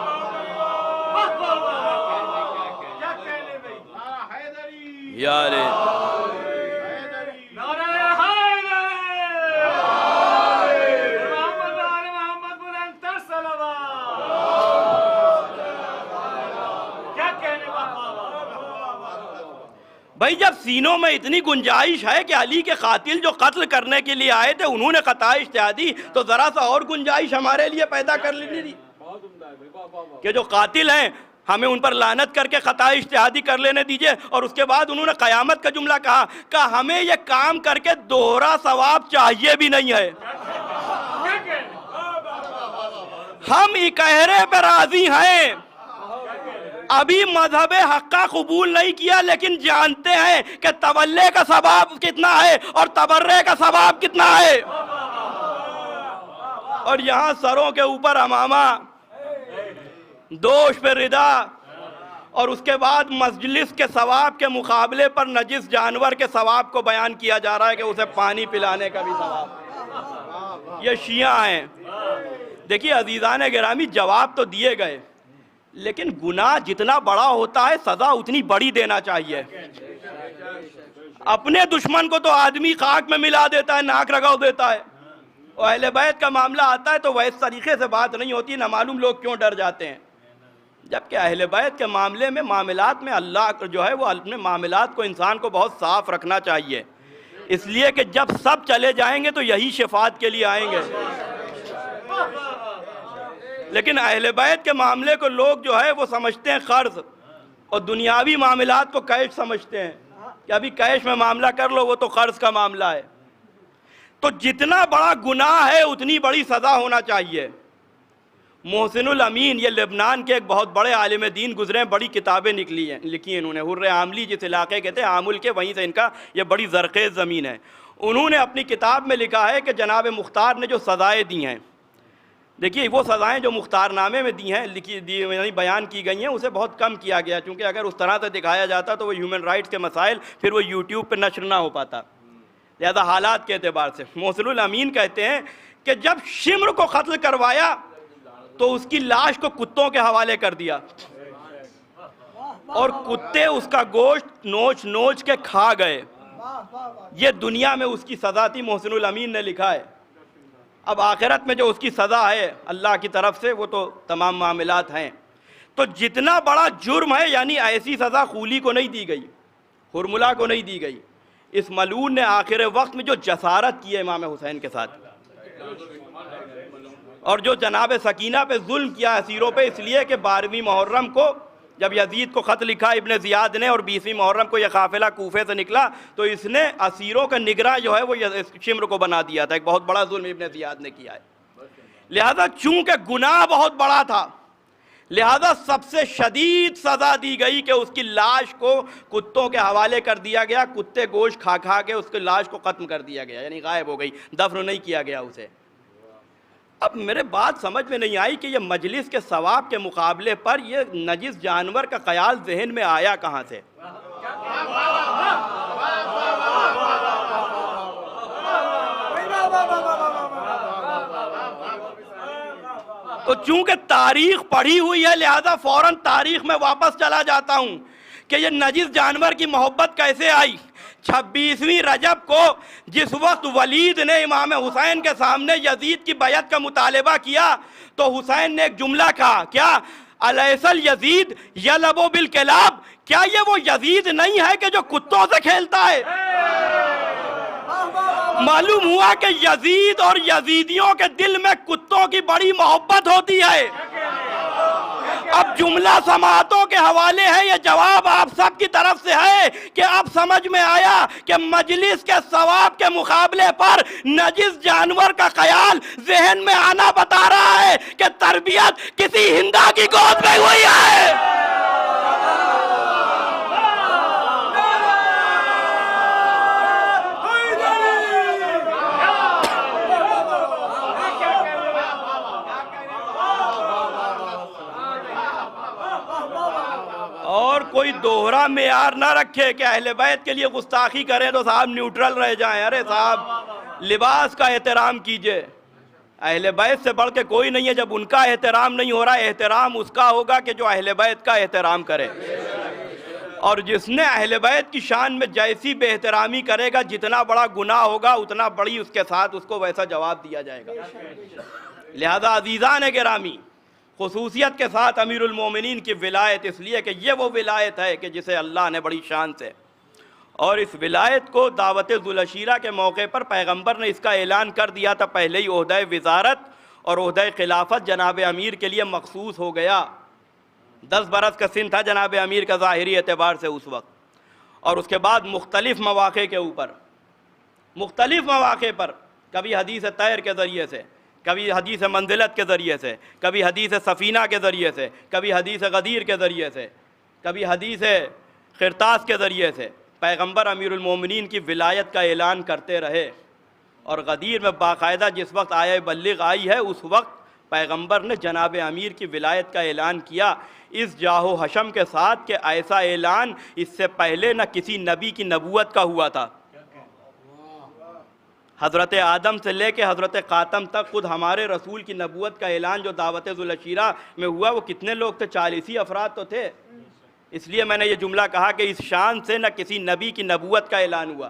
یا علی بھائی, جب سینوں میں اتنی گنجائش ہے کہ علی کے قاتل جو قتل کرنے کے لیے آئے تھے انہوں نے خطا اجتہادی, تو ذرا سا اور گنجائش ہمارے لیے پیدا کر لینی تھی کہ جو قاتل ہیں ہمیں ان پر لعنت کر کے خطا اجتہادی کر لینے دیجئے. اور اس کے بعد انہوں نے قیامت کا جملہ کہا کہ ہمیں یہ کام کر کے دوہرا ثواب چاہیے بھی نہیں ہے, ہم اکہرے پہ راضی ہیں. ابھی مذہب حقہ قبول نہیں کیا لیکن جانتے ہیں کہ تولے کا ثواب کتنا ہے اور تبرے کا ثواب کتنا ہے. اور یہاں سروں کے اوپر امامہ, دوش پہ ردا, اور اس کے بعد مجلس کے ثواب کے مقابلے پر نجس جانور کے ثواب کو بیان کیا جا رہا ہے کہ اسے پانی پلانے کا بھی ثواب. یہ شیعہ ہیں. دیکھیے عزیزان گرامی, جواب تو دیے گئے لیکن گناہ جتنا بڑا ہوتا ہے سزا اتنی بڑی دینا چاہیے. اپنے دشمن کو تو آدمی خاک میں ملا دیتا ہے, ناک رگڑ دیتا ہے, اور اہل بیت کا معاملہ آتا ہے تو وہ اس طریقے سے بات نہیں ہوتی. نہ معلوم لوگ کیوں ڈر جاتے ہیں, جبکہ اہل بیت کے معاملے میں معاملات میں اللہ جو ہے وہ اپنے معاملات کو انسان کو بہت صاف رکھنا چاہیے, اس لیے کہ جب سب چلے جائیں گے تو یہی شفاعت کے لیے آئیں گے. لیکن اہل بیت کے معاملے کو لوگ جو ہے وہ سمجھتے ہیں قرض, اور دنیاوی معاملات کو کیش سمجھتے ہیں کہ ابھی کیش میں معاملہ کر لو, وہ تو قرض کا معاملہ ہے. تو جتنا بڑا گناہ ہے اتنی بڑی سزا ہونا چاہیے. محسن الامین یہ لبنان کے ایک بہت بڑے عالم دین گزرے ہیں، بڑی کتابیں لکھی ہیں انہوں نے، حر عاملی جس علاقے کے تھے، عامل کے، وہیں سے ان کا یہ بڑی زرخیز زمین ہے۔ انہوں نے اپنی کتاب میں لکھا ہے کہ جناب مختار نے جو سزائیں دی ہیں، دیکھیے وہ سزائیں جو مختار نامے میں دی ہیں، یعنی بیان کی گئی ہیں، اسے بہت کم کیا گیا، چونکہ اگر اس طرح سے دکھایا جاتا تو وہ ہیومن رائٹس کے مسائل پھر وہ یوٹیوب پہ نشر نہ ہو پاتا، لہذا حالات کے اعتبار سے۔ محسن الامین کہتے ہیں کہ جب شمر کو قتل کروایا تو اس کی لاش کو کتوں کے حوالے کر دیا، اور کتے اس کا گوشت نوچ نوچ کے کھا گئے۔ یہ دنیا میں اس کی سزا تھی، محسن الامین نے لکھا ہے۔ اب آخرت میں جو اس کی سزا ہے اللہ کی طرف سے، وہ تو تمام معاملات ہیں۔ تو جتنا بڑا جرم ہے، یعنی ایسی سزا خولی کو نہیں دی گئی، ہرملا کو نہیں دی گئی۔ اس ملعون نے آخر وقت میں جو جسارت کی ہے امام حسین کے ساتھ، اور جو جناب سکینہ پہ ظلم کیا اسیروں پہ، اس لیے کہ 12ویں محرم کو جب یزید کو خط لکھا ابن زیاد نے، اور 20ویں محرم کو یہ قافلہ کوفے سے نکلا، تو اس نے اسیروں کا نگراں جو ہے وہ شمر کو بنا دیا تھا۔ ایک بہت بڑا ظلم ابن زیاد نے کیا ہے۔ لہذا چونکہ گناہ بہت بڑا تھا، لہذا سب سے شدید سزا دی گئی کہ اس کی لاش کو کتوں کے حوالے کر دیا گیا، کتے گوشت کھا کھا کے اس کی لاش کو ختم کر دیا گیا، یعنی غائب ہو گئی، دفن نہیں کیا گیا اسے۔ اب میرے بات سمجھ میں نہیں آئی کہ یہ مجلس کے ثواب کے مقابلے پر یہ نجس جانور کا خیال ذہن میں آیا کہاں سے؟ تو چونکہ تاریخ پڑھی ہوئی ہے، لہذا فوراً تاریخ میں واپس چلا جاتا ہوں کہ یہ نجس جانور کی محبت کیسے آئی۔ 26ویں رجب کو جس وقت ولید نے امام حسین کے سامنے یزید کی بیعت کا مطالبہ کیا، تو حسین نے ایک جملہ کہا، کیا الیس الیزید یلعب بالکلاب، کیا یہ وہ یزید نہیں ہے کہ جو کتوں سے کھیلتا ہے؟ معلوم ہوا کہ یزید اور یزیدیوں کے دل میں کتوں کی بڑی محبت ہوتی ہے۔ اب جملہ سماعتوں کے حوالے ہے، یہ جواب آپ سب کی طرف سے ہے کہ اب سمجھ میں آیا کہ مجلس کے ثواب کے مقابلے پر نجس جانور کا خیال ذہن میں آنا بتا رہا ہے کہ تربیت کسی ہندا کی گود میں ہوئی ہے۔ اور کوئی دوہرا معیار نہ رکھے کہ اہل بیت کے لیے گستاخی کریں تو صاحب نیوٹرل رہ جائیں۔ ارے صاحب لباس کا احترام کیجئے، اہل بیت سے بڑھ کے کوئی نہیں ہے۔ جب ان کا احترام نہیں ہو رہا، احترام اس کا ہوگا کہ جو اہل بیت کا احترام کرے، اور جس نے اہل بیت کی شان میں جیسی بے احترامی کرے گا، جتنا بڑا گناہ ہوگا اتنا بڑی اس کے ساتھ اس کو ویسا جواب دیا جائے گا۔ لہذا عزیزان گرامی، خصوصیت کے ساتھ امیر المومنین کی ولایت، اس لیے کہ یہ وہ ولایت ہے کہ جسے اللہ نے بڑی شان سے، اور اس ولایت کو دعوت ذوالعشیرہ کے موقع پر پیغمبر نے اس کا اعلان کر دیا تھا۔ پہلے ہی عہدہ وزارت اور عہدہ خلافت جناب امیر کے لیے مخصوص ہو گیا۔ 10 برس کا سن تھا جناب امیر کا ظاہری اعتبار سے اس وقت، اور اس کے بعد مختلف مواقع کے اوپر، مختلف مواقع پر، کبھی حدیث طیر کے ذریعے سے، کبھی حدیث منزلت کے ذریعے سے، کبھی حدیث سفینہ کے ذریعے سے، کبھی حدیث غدیر کے ذریعے سے، کبھی حدیث خرطاس کے ذریعے سے پیغمبر امیر المومنین کی ولایت کا اعلان کرتے رہے۔ اور غدیر میں باقاعدہ جس وقت آیہ بلغ آئی ہے، اس وقت پیغمبر نے جناب امیر کی ولایت کا اعلان کیا اس جاہ و حشم کے ساتھ کہ ایسا اعلان اس سے پہلے نہ کسی نبی کی نبوت کا ہوا تھا۔ حضرت آدم سے لے کے حضرت خاتم تک خود ہمارے رسول کی نبوت کا اعلان جو دعوت ذوالعشیرہ میں ہوا، وہ کتنے لوگ تھے؟ 40 افراد تو تھے۔ اس لیے میں نے یہ جملہ کہا کہ اس شان سے نہ کسی نبی کی نبوت کا اعلان ہوا،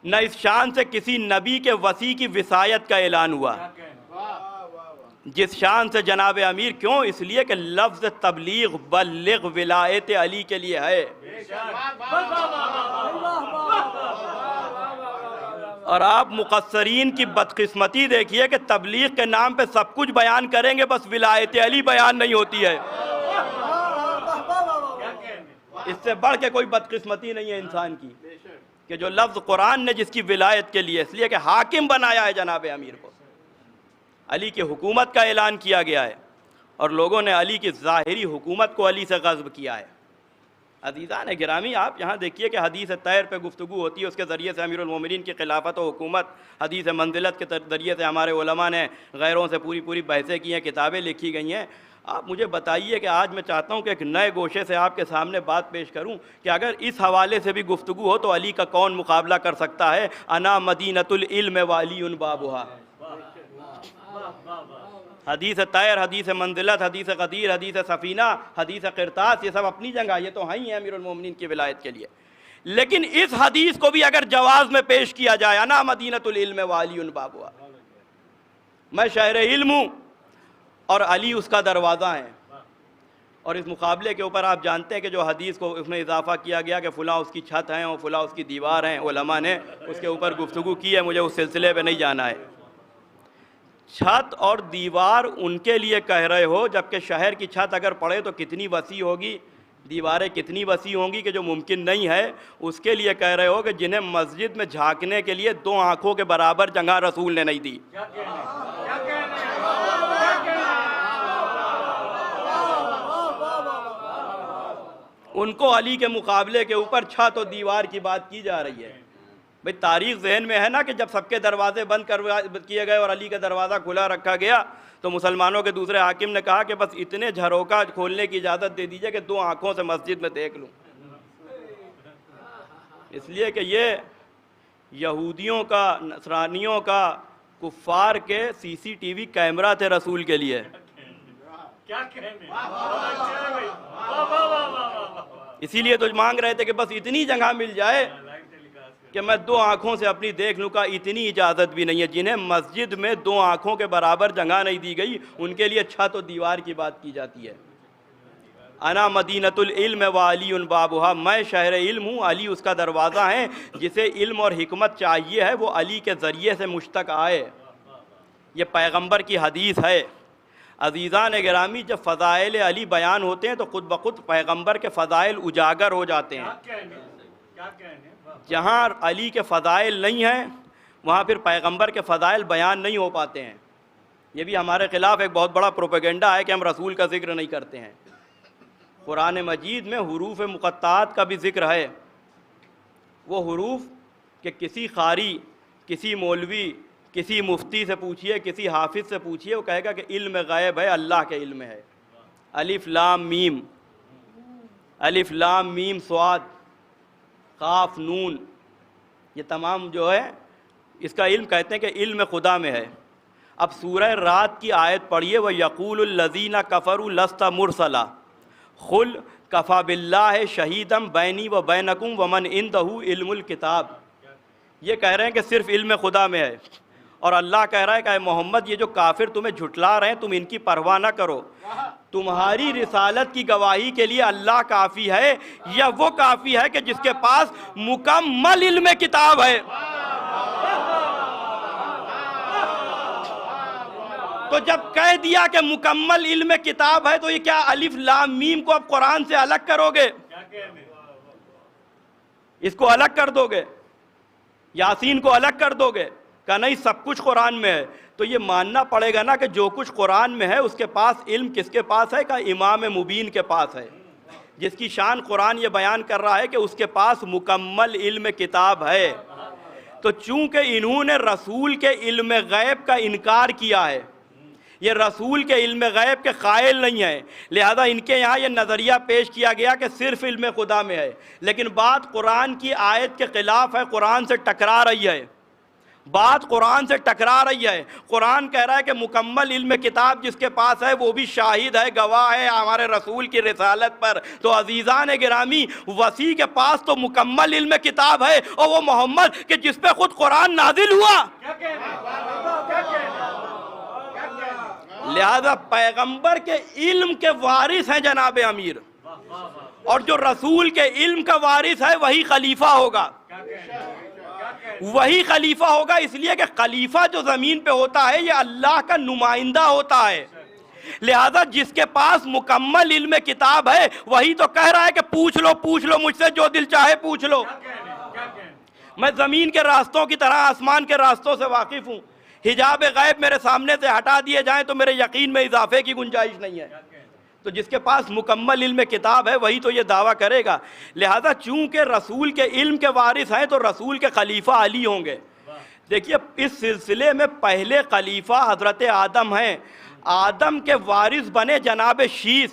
نہ اس شان سے کسی نبی کے وصی کی وصایت کا اعلان ہوا جس شان سے جناب امیر۔ کیوں؟ اس لیے کہ لفظ تبلیغ بلغ ولایت علی کے لیے ہے، اور آپ مقصرین کی بدقسمتی دیکھیے کہ تبلیغ کے نام پہ سب کچھ بیان کریں گے، بس ولایت علی بیان نہیں ہوتی ہے۔ اس سے بڑھ کے کوئی بدقسمتی نہیں ہے انسان کی کہ جو لفظ قرآن نے جس کی ولایت کے لیے، اس لیے کہ حاکم بنایا ہے جناب امیر کو، علی کی حکومت کا اعلان کیا گیا ہے، اور لوگوں نے علی کی ظاہری حکومت کو علی سے غصب کیا ہے۔ عزیزان گرامی، آپ یہاں دیکھیے کہ حدیث طیر پہ گفتگو ہوتی ہے، اس کے ذریعے سے امیر المومنین کی خلافت و حکومت، حدیث منزلت کے ذریعے سے ہمارے علماء نے غیروں سے پوری بحثیں کی ہیں، کتابیں لکھی گئی ہیں۔ آپ مجھے بتائیے کہ آج میں چاہتا ہوں کہ ایک نئے گوشے سے آپ کے سامنے بات پیش کروں کہ اگر اس حوالے سے بھی گفتگو ہو تو علی کا کون مقابلہ کر سکتا ہے؟ انا مدینۃ العلم وعلی بابھا۔ حدیث طیر، حدیث منزلت، حدیث غدیر، حدیث سفینہ، حدیث قرطاس، یہ سب اپنی جگہ یہ تو ہیں امیر المومنین کی ولایت کے لیے، لیکن اس حدیث کو بھی اگر جواز میں پیش کیا جائے، انا مدینۃ العلم وعلی بابھا، میں شہر علم ہوں اور علی اس کا دروازہ ہے، اور اس مقابلے کے اوپر آپ جانتے ہیں کہ جو حدیث کو اس میں اضافہ کیا گیا کہ فلاں اس کی چھت ہیں اور فلاں اس کی دیوار ہیں، علماء نے اس کے اوپر گفتگو کی ہے، مجھے اس سلسلے پہ نہیں جانا ہے۔ چھت اور دیوار ان کے لیے کہہ رہے ہو، جبکہ شہر کی چھت اگر پڑے تو کتنی وسیع ہوگی، دیواریں کتنی وسیع ہوں گی کہ جو ممکن نہیں ہے، اس کے لیے کہہ رہے ہو کہ جنہیں مسجد میں جھانکنے کے لیے 2 آنکھوں کے برابر جگہ رسول نے نہیں دی۔ ان کو علی کے مقابلے کے اوپر چھت و دیوار کی بات کی جا رہی ہے۔ بھئی تاریخ ذہن میں ہے نا کہ جب سب کے دروازے بند کیے گئے اور علی کا دروازہ کھلا رکھا گیا تو مسلمانوں کے دوسرے حاکم نے کہا کہ بس اتنے جھروکا کھولنے کی اجازت دے دیجئے کہ 2 آنکھوں سے مسجد میں دیکھ لوں، اس لیے کہ یہ یہودیوں کا، نصرانیوں کا، کفار کے CCTV کیمرہ تھے رسول کے لیے۔ اسی لیے تو مانگ رہے تھے کہ بس اتنی جگہ مل جائے کہ میں 2 آنکھوں سے اپنی دیکھ لوں، کا اتنی اجازت بھی نہیں ہے۔ جنہیں مسجد میں 2 آنکھوں کے برابر جگہ نہیں دی گئی ان کے لیے چھت و دیوار کی بات کی جاتی ہے۔ انا مدینۃ العلم وعلی بابھا، میں شہر علم ہوں، علی اس کا دروازہ ہے۔ جسے علم اور حکمت چاہیے ہے وہ علی کے ذریعے سے مشتق آئے، یہ پیغمبر کی حدیث ہے۔ عزیزان گرامی، جب فضائل علی بیان ہوتے ہیں تو خود بخود پیغمبر کے فضائل اجاگر ہو جاتے ہیں۔ جہاں علی کے فضائل نہیں ہیں وہاں پھر پیغمبر کے فضائل بیان نہیں ہو پاتے ہیں۔ یہ بھی ہمارے خلاف ایک بہت بڑا پروپیگنڈا ہے کہ ہم رسول کا ذکر نہیں کرتے ہیں۔ قرآن مجید میں حروف مقطعات کا بھی ذکر ہے، وہ حروف کہ کسی قاری، کسی مولوی، کسی مفتی سے پوچھئے، کسی حافظ سے پوچھئے، وہ کہے گا کہ علم غیب ہے، اللہ کے علم ہے۔ الف لام میم، الف لام میم صاد، قاف نون، یہ تمام جو ہے اس کا علم کہتے ہیں کہ علم خدا میں ہے۔ اب سورہ رات کی آیت پڑھیے، وَيَقُولُ الَّذِينَ كَفَرُوا لَسْتَ مُرْسَلًا قُلْ كَفَىٰ بِاللَّهِ شَهِيدًا بَيْنِي وَبَيْنَكُمْ وَمَنْ عِندَهُ عِلْمُ الْكِتَابِ۔ یہ کہہ رہے ہیں کہ صرف علم خدا میں ہے، اور اللہ کہہ رہا ہے کہ اے محمد یہ جو کافر تمہیں جھٹلا رہے ہیں تم ان کی پرواہ نہ کرو، تمہاری رسالت کی گواہی کے لیے اللہ کافی ہے، یا وہ کافی ہے کہ جس کے پاس مکمل علم کتاب ہے۔ تو جب کہہ دیا کہ مکمل علم کتاب ہے تو یہ کیا الف لام میم کو اب قرآن سے الگ کرو گے؟ اس کو الگ کر دو گے؟ یاسین کو الگ کر دو گے؟ کہ نہیں سب کچھ قرآن میں ہے؟ تو یہ ماننا پڑے گا نا کہ جو کچھ قرآن میں ہے اس کے پاس علم کس کے پاس ہے؟ کہ امام مبین کے پاس ہے، جس کی شان قرآن یہ بیان کر رہا ہے کہ اس کے پاس مکمل علم کتاب ہے۔ تو چونکہ انہوں نے رسول کے علم غیب کا انکار کیا ہے، یہ رسول کے علم غیب کے قائل نہیں ہے، لہذا ان کے یہاں یہ نظریہ پیش کیا گیا کہ صرف علم خدا میں ہے، لیکن بات قرآن کی آیت کے خلاف ہے، قرآن سے ٹکرا رہی ہے، بات قرآن سے ٹکرا رہی ہے۔ قرآن کہہ رہا ہے کہ مکمل علم کتاب جس کے پاس ہے وہ بھی شاہد ہے، گواہ ہے ہمارے رسول کی رسالت پر۔ تو عزیزان گرامی، وسیع کے پاس تو مکمل علم کتاب ہے، اور وہ محمد کہ جس پہ خود قرآن نازل ہوا، لہذا پیغمبر کے علم کے وارث ہیں جناب امیر، اور جو رسول کے علم کا وارث ہے وہی خلیفہ ہوگا، وہی خلیفہ ہوگا، اس لیے کہ خلیفہ جو زمین پہ ہوتا ہے یہ اللہ کا نمائندہ ہوتا ہے، لہذا جس کے پاس مکمل علم کتاب ہے وہی تو کہہ رہا ہے کہ پوچھ لو مجھ سے جو دل چاہے پوچھ لو۔ میں زمین کے راستوں کی طرح آسمان کے راستوں سے واقف ہوں، حجاب غیب میرے سامنے سے ہٹا دیے جائیں تو میرے یقین میں اضافے کی گنجائش نہیں ہے. تو جس کے پاس مکمل علم کتاب ہے وہی تو یہ دعویٰ کرے گا. لہذا چونکہ رسول کے علم کے وارث ہیں تو رسول کے خلیفہ علی ہوں گے. دیکھیے اس سلسلے میں پہلے خلیفہ حضرت آدم ہیں. آدم کے وارث بنے جناب شیث.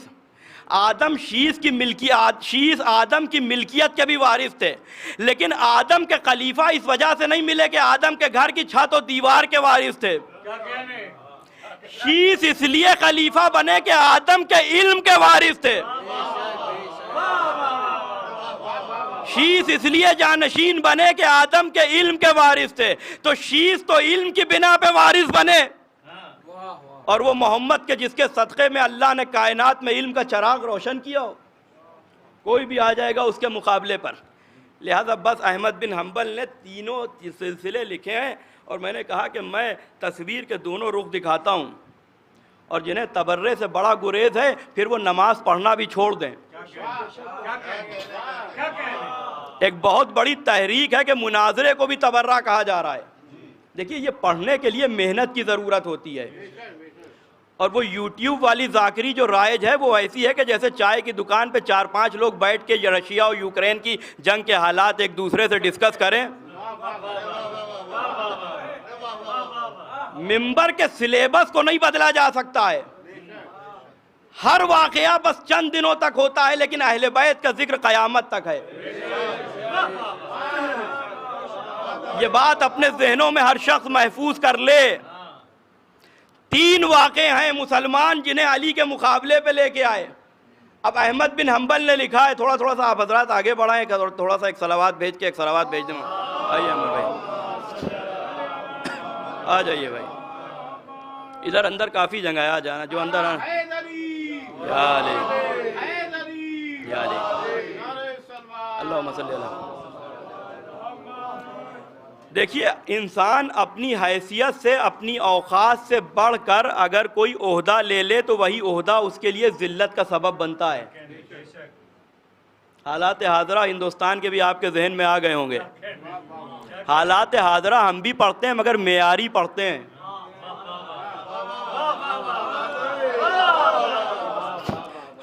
شیث آدم کی ملکیت کے بھی وارث تھے، لیکن آدم کے خلیفہ اس وجہ سے نہیں ملے کہ آدم کے گھر کی چھت و دیوار کے وارث تھے. شیث اس لیے خلیفہ بنے کہ آدم کے علم کے وارث تھے. شیث اس لیے جانشین بنے کہ آدم کے علم کے وارث تھے. تو شیث تو علم کی بنا پہ وارث بنے، اور وہ محمد کے جس کے صدقے میں اللہ نے کائنات میں علم کا چراغ روشن کیا ہو، کوئی بھی آ جائے گا اس کے مقابلے پر. لہذا بس احمد بن حنبل نے تینوں سلسلے لکھے ہیں، اور میں نے کہا کہ میں تصویر کے دونوں رخ دکھاتا ہوں، اور جنہیں تبرے سے بڑا گریز ہے پھر وہ نماز پڑھنا بھی چھوڑ دیں. ایک بہت بڑی تحریک ہے کہ مناظرے کو بھی تبرہ کہا جا رہا ہے. دیکھیے یہ پڑھنے کے لیے محنت کی ضرورت ہوتی ہے، اور وہ یوٹیوب والی ذاکری جو رائج ہے وہ ایسی ہے کہ جیسے چائے کی دکان پہ 4-5 لوگ بیٹھ کے رشیا اور یوکرین کی جنگ کے حالات ایک دوسرے سے ڈسکس کریں. ممبر کے سلیبس کو نہیں بدلا جا سکتا ہے. ہر واقعہ بس چند دنوں تک ہوتا ہے، لیکن اہل بیت کا ذکر قیامت تک ہے. یہ بات اپنے ذہنوں میں ہر شخص محفوظ کر لے. 3 واقعے ہیں مسلمان جنہیں علی کے مقابلے پہ لے کے آئے. اب احمد بن حنبل نے لکھا ہے، تھوڑا سا آپ حضرات آگے بڑھائیں، تھوڑا سا ایک صلوات بھیج کے ایک صلوات بھیج دیں. آئیے احمد بھائی، آ جائیے بھائی. ادھر اندر کافی جگہ ہے، آ جانا جو اندر آنا. یا علی یا علی اللہم صلی اللہ. دیکھیے انسان اپنی حیثیت سے، اپنی اوقات سے بڑھ کر اگر کوئی عہدہ لے لے تو وہی عہدہ اس کے لیے ذلت کا سبب بنتا ہے. حالات حاضرہ ہندوستان کے بھی آپ کے ذہن میں آ گئے ہوں گے. حالات حاضرہ ہم بھی پڑھتے ہیں مگر معیاری پڑھتے ہیں.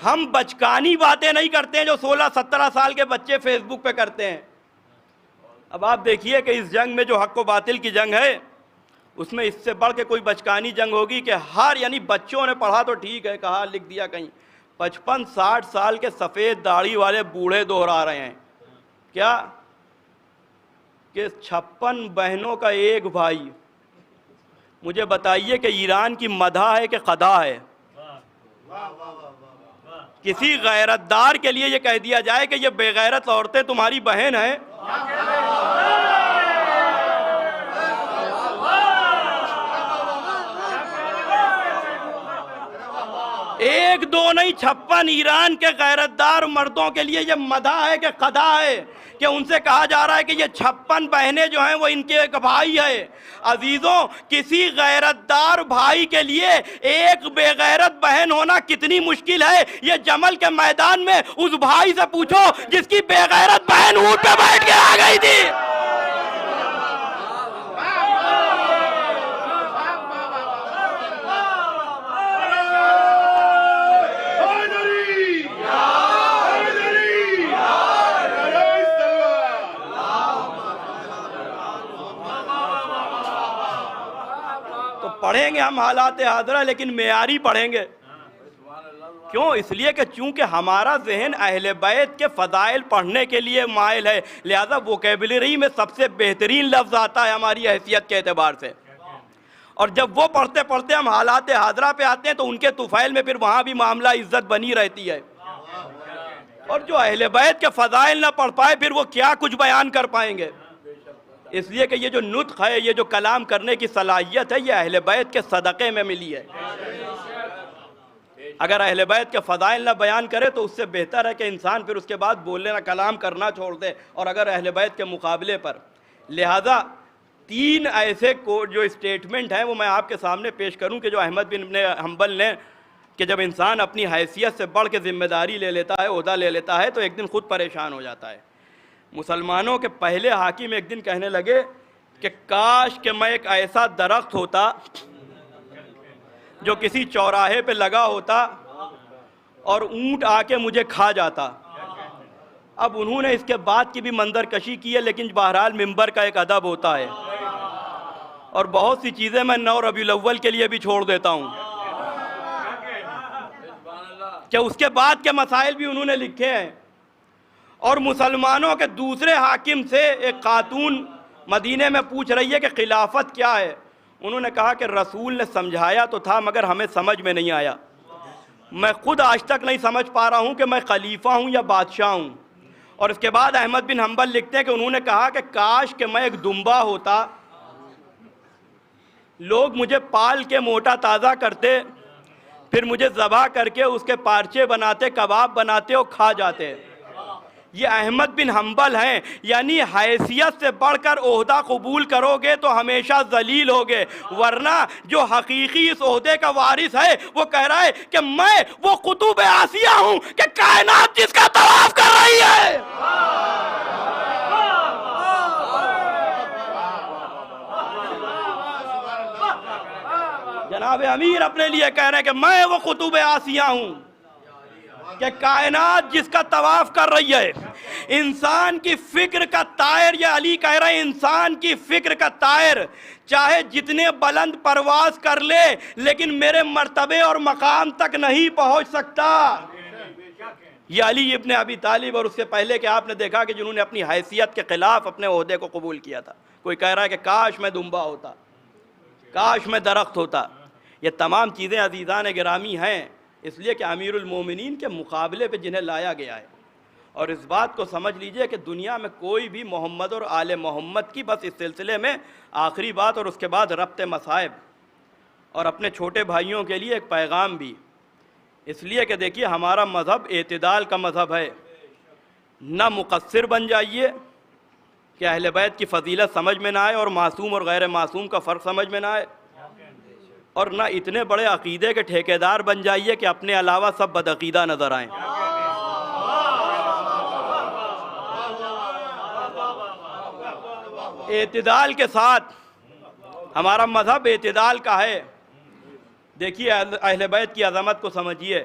ہم بچکانی باتیں نہیں کرتے ہیں جو 16-17 سال کے بچے فیس بک پہ کرتے ہیں. اب آپ دیکھیے کہ اس جنگ میں جو حق و باطل کی جنگ ہے اس میں اس سے بڑھ کے کوئی بچکانی جنگ ہوگی کہ یعنی بچوں نے پڑھا تو ٹھیک ہے، کہا لکھ دیا کہیں، 55-60 سال کے سفید داڑھی والے بوڑھے دوہرا رہے ہیں کیا کہ 56 بہنوں کا ایک بھائی. مجھے بتائیے کہ ایران کی مدح ہے کہ قضا ہے؟ کسی غیرت دار کے لیے یہ کہہ دیا جائے کہ یہ بے غیرت عورتیں تمہاری بہن ہیں؟ ایک دو نہیں 56 ایران کے غیرت دار مردوں کے لیے یہ مدح ہے کہ قضا ہے کہ ان سے کہا جا رہا ہے کہ یہ 56 بہنیں جو ہیں وہ ان کے ایک بھائی ہے. عزیزوں کسی غیرت دار بھائی کے لیے ایک بے غیرت بہن ہونا کتنی مشکل ہے یہ جمل کے میدان میں اس بھائی سے پوچھو جس کی بے غیرت بہن اونٹ پہ بیٹھ کے آ گئی تھی. پڑھیں گے ہم حالات حاضرہ لیکن معیاری پڑھیں گے. کیوں؟ اس لیے کہ چونکہ ہمارا ذہن اہل بیت کے فضائل پڑھنے کے لیے مائل ہے، لہذا ووکیبلری میں سب سے بہترین لفظ آتا ہے ہماری حیثیت کے اعتبار سے. اور جب وہ پڑھتے پڑھتے ہم حالات حاضرہ پہ آتے ہیں تو ان کے طفیل میں پھر وہاں بھی معاملہ عزت بنی رہتی ہے. اور جو اہل بیت کے فضائل نہ پڑھ پائے پھر وہ کیا کچھ بیان کر پائیں گے. اس لیے کہ یہ جو نطق ہے، یہ جو کلام کرنے کی صلاحیت ہے، یہ اہل بیت کے صدقے میں ملی ہے. اگر اہل بیت کے فضائل نہ بیان کرے تو اس سے بہتر ہے کہ انسان پھر اس کے بعد بولنے نہ کلام کرنا چھوڑ دے. اور اگر اہل بیت کے مقابلے پر، لہذا 3 ایسے جو اسٹیٹمنٹ ہیں وہ میں آپ کے سامنے پیش کروں کہ جو احمد بن حنبل نے، کہ جب انسان اپنی حیثیت سے بڑھ کے ذمہ داری لے لیتا ہے، عہدہ لے لیتا ہے تو ایک دن خود پریشان ہو جاتا ہے. مسلمانوں کے پہلے حاکم ایک دن کہنے لگے کہ کاش کہ میں ایک ایسا درخت ہوتا جو کسی چوراہے پہ لگا ہوتا اور اونٹ آ کے مجھے کھا جاتا۔ اب انہوں نے اس کے بعد کی بھی منظر کشی کی ہے، لیکن بہرحال ممبر کا ایک ادب ہوتا ہے، اور بہت سی چیزیں میں 9 ربیع الاول کے لیے بھی چھوڑ دیتا ہوں کہ اس کے بعد کے مسائل بھی انہوں نے لکھے ہیں۔ اور مسلمانوں کے دوسرے حاکم سے ایک خاتون مدینے میں پوچھ رہی ہے کہ خلافت کیا ہے؟ انہوں نے کہا کہ رسول نے سمجھایا تو تھا مگر ہمیں سمجھ میں نہیں آیا، میں خود آج تک نہیں سمجھ پا رہا ہوں کہ میں خلیفہ ہوں یا بادشاہ ہوں۔ اور اس کے بعد احمد بن حنبل لکھتے ہیں کہ انہوں نے کہا کہ کاش کہ میں ایک دمبا ہوتا، لوگ مجھے پال کے موٹا تازہ کرتے، پھر مجھے ذبح کر کے اس کے پارچے بناتے، کباب بناتے اور کھا جاتے۔ یہ احمد بن حنبل ہیں، یعنی حیثیت سے بڑھ کر عہدہ قبول کرو گے تو ہمیشہ ذلیل ہوگے، ورنہ جو حقیقی اس عہدے کا وارث ہے وہ کہہ رہا ہے کہ میں وہ قطب آسیہ ہوں کہ کائنات جس کا طواف کر رہی ہے۔ جناب امیر اپنے لیے کہہ رہے ہیں کہ میں وہ قطب آسیہ ہوں کہ کائنات جس کا طواف کر رہی ہے۔ انسان کی فکر کا طائر، یہ علی کہہ رہے ہیں، انسان کی فکر کا طائر چاہے جتنے بلند پرواز کر لے لیکن میرے مرتبے اور مقام تک نہیں پہنچ سکتا۔ یہ علی ابن ابی طالب، اور اس سے پہلے کہ آپ نے دیکھا کہ جنہوں نے اپنی حیثیت کے خلاف اپنے عہدے کو قبول کیا تھا۔ کوئی کہہ رہا ہے کہ کاش میں دمبا ہوتا، کاش میں درخت ہوتا۔ یہ تمام چیزیں عزیزان گرامی ہیں اس لیے کہ امیر المومنین کے مقابلے پہ جنہیں لایا گیا ہے۔ اور اس بات کو سمجھ لیجئے کہ دنیا میں کوئی بھی محمد اور آل محمد کی بس اس سلسلے میں آخری بات، اور اس کے بعد ربط مصائب، اور اپنے چھوٹے بھائیوں کے لیے ایک پیغام بھی، اس لیے کہ دیکھیے ہمارا مذہب اعتدال کا مذہب ہے۔ نہ مقصر بن جائیے کہ اہل بیت کی فضیلت سمجھ میں نہ آئے اور معصوم اور غیر معصوم کا فرق سمجھ میں نہ آئے، اور نہ اتنے بڑے عقیدے کے ٹھیکیدار بن جائیے کہ اپنے علاوہ سب بدعقیدہ نظر آئیں۔ اعتدال کے ساتھ ہمارا مذہب اعتدال کا ہے۔ دیکھیے اہل بیت کی عظمت کو سمجھیے۔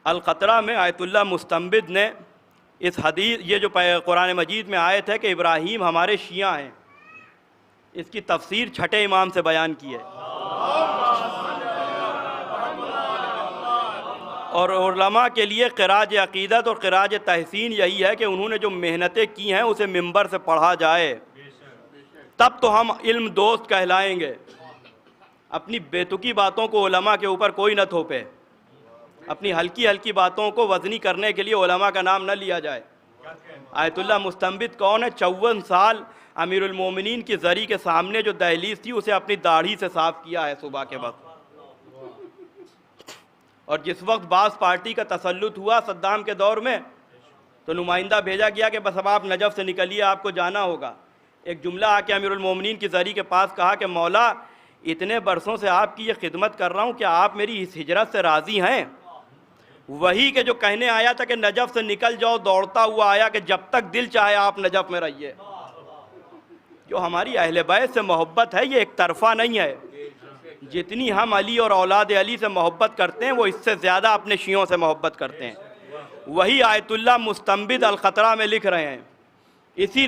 القطرہ میں آیت اللہ مستنبد نے اس حدیث، یہ جو قرآن مجید میں آیت ہے کہ ابراہیم ہمارے شیعہ ہیں، اس کی تفسیر چھٹے امام سے بیان کی ہے، اور علماء کے لیے خراج عقیدت اور خراج تحسین یہی ہے کہ انہوں نے جو محنتیں کی ہیں اسے منبر سے پڑھا جائے، تب تو ہم علم دوست کہلائیں گے۔ اپنی بیتکی باتوں کو علماء کے اوپر کوئی نہ تھوپے، اپنی ہلکی ہلکی باتوں کو وزنی کرنے کے لیے علماء کا نام نہ لیا جائے۔ آیت اللہ مستنبد کون ہے؟ 54 سال امیر المومنین کی زری کے سامنے جو دہلیز تھی اسے اپنی داڑھی سے صاف کیا ہے صبح کے وقت، اور جس وقت بعض پارٹی کا تسلط ہوا صدام کے دور میں تو نمائندہ بھیجا گیا کہ بس اب آپ نجف سے نکلیے، آپ کو جانا ہوگا۔ ایک جملہ آ کے امیر المومنین کی زری کے پاس کہا کہ مولا اتنے برسوں سے آپ کی یہ خدمت کر رہا ہوں، کیا آپ میری اس ہجرت سے راضی ہیں؟ وہی کہ جو کہنے آیا تھا کہ نجف سے نکل جاؤ، دوڑتا ہوا آیا کہ جب تک دل چاہے آپ نجف میں رہیے۔ جو ہماری اہل بیت سے محبت ہے یہ ایک طرفہ نہیں ہے، جتنی ہم علی اور اولاد علی سے محبت کرتے ہیں وہ اس سے زیادہ اپنے شیعوں سے محبت کرتے ہیں۔ وہی آیت اللہ مستنبد القطرہ میں لکھ رہے ہیں، اسی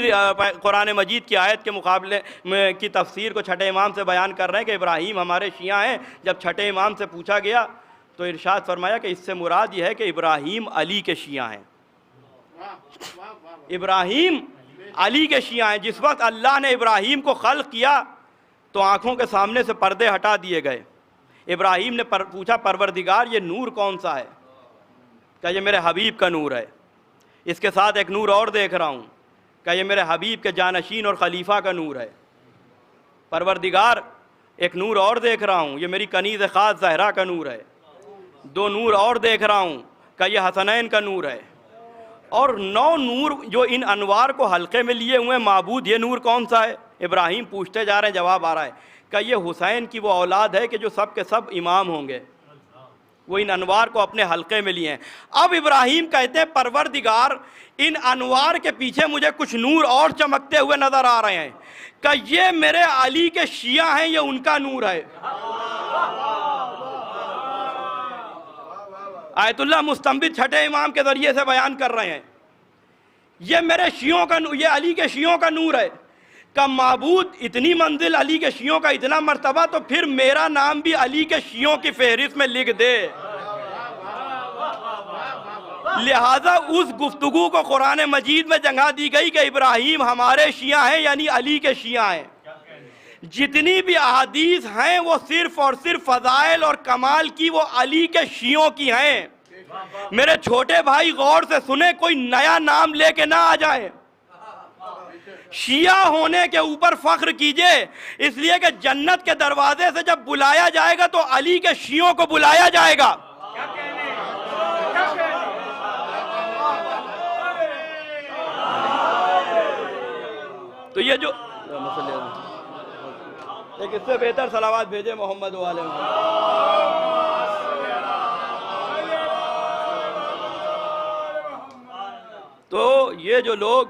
قرآن مجید کی آیت کے مقابلے میں کی تفسیر کو چھٹے امام سے بیان کر رہے ہیں کہ ابراہیم ہمارے شیعہ ہیں۔ جب چھٹے امام سے پوچھا گیا تو ارشاد فرمایا کہ اس سے مراد یہ ہے کہ ابراہیم علی کے شیعہ ہیں، ابراہیم علی کے شیعہ ہیں۔ جس وقت اللہ نے ابراہیم کو خلق کیا تو آنکھوں کے سامنے سے پردے ہٹا دیے گئے۔ ابراہیم نے پوچھا پروردگار یہ نور کون سا ہے؟ کہ یہ میرے حبیب کا نور ہے۔ اس کے ساتھ ایک نور اور دیکھ رہا ہوں کہ یہ میرے حبیب کے جانشین اور خلیفہ کا نور ہے۔ پروردگار ایک نور اور دیکھ رہا ہوں، یہ میری کنیز خاص زہرا کا نور ہے۔ 2 نور اور دیکھ رہا ہوں کہ یہ حسنین کا نور ہے، اور 9 نور جو ان انوار کو حلقے میں لیے ہوئے معبود، یہ نور کون سا ہے؟ ابراہیم پوچھتے جا رہے ہیں، جواب آ رہا ہے کہ یہ حسین کی وہ اولاد ہے کہ جو سب کے سب امام ہوں گے۔ وہ ان انوار کو اپنے حلقے میں لیے ہیں۔ اب ابراہیم کہتے ہیں پروردگار ان انوار کے پیچھے مجھے کچھ نور اور چمکتے ہوئے نظر آ رہے ہیں، کہ یہ میرے علی کے شیعہ ہیں، یہ ان کا نور ہے۔ آیت اللہ مستنبط چھٹے امام کے ذریعے سے بیان کر رہے ہیں، یہ میرے شیعوں کا، یہ علی کے شیعوں کا نور ہے۔ کہ معبود اتنی منزل، علی کے شیعوں کا اتنا مرتبہ، تو پھر میرا نام بھی علی کے شیعوں کی فہرست میں لکھ دے۔ لہذا اس گفتگو کو قرآن مجید میں جگہ دی گئی کہ ابراہیم ہمارے شیعہ ہیں، یعنی علی کے شیعہ ہیں۔ جتنی بھی احادیث ہیں وہ صرف اور صرف فضائل اور کمال کی وہ علی کے شیعوں کی ہیں۔ میرے چھوٹے بھائی غور سے سنیں، کوئی نیا نام لے کے نہ آ جائے۔ شیعہ ہونے کے اوپر فخر کیجئے، اس لیے کہ جنت کے دروازے سے جب بلایا جائے گا تو علی کے شیعوں کو بلایا جائے گا۔ تو یہ جو ایک اس سے بہتر صلوات بھیجے محمد والے میں۔ تو یہ جو لوگ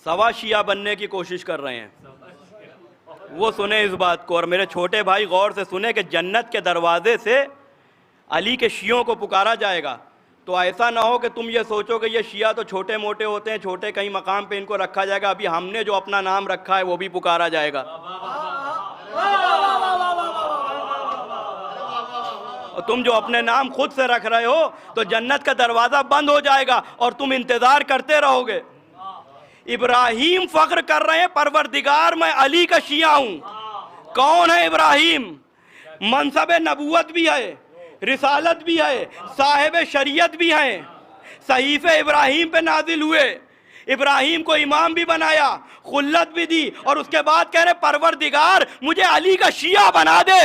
سوا شیعہ بننے کی کوشش کر رہے ہیں وہ سنیں اس بات کو، اور میرے چھوٹے بھائی غور سے سنیں کہ جنت کے دروازے سے علی کے شیعوں کو پکارا جائے گا۔ تو ایسا نہ ہو کہ تم یہ سوچو کہ یہ شیعہ تو چھوٹے موٹے ہوتے ہیں، چھوٹے کہیں مقام پہ ان کو رکھا جائے گا، ابھی ہم نے جو اپنا نام رکھا ہے وہ بھی پکارا جائے گا۔ اور تم جو اپنے نام خود سے رکھ رہے ہو تو جنت کا دروازہ بند ہو جائے گا اور تم انتظار کرتے رہو گے۔ ابراہیم فخر کر رہے ہیں پروردگار میں علی کا شیعہ ہوں۔ کون ہے ابراہیم؟ منصب نبوت بھی ہے، رسالت بھی ہے، صاحب شریعت بھی ہیں، صحیفے ابراہیم پہ نازل ہوئے، ابراہیم کو امام بھی بنایا، خلت بھی دی، اور اس کے بعد کہہ رہے پروردگار مجھے علی کا شیعہ بنا دے۔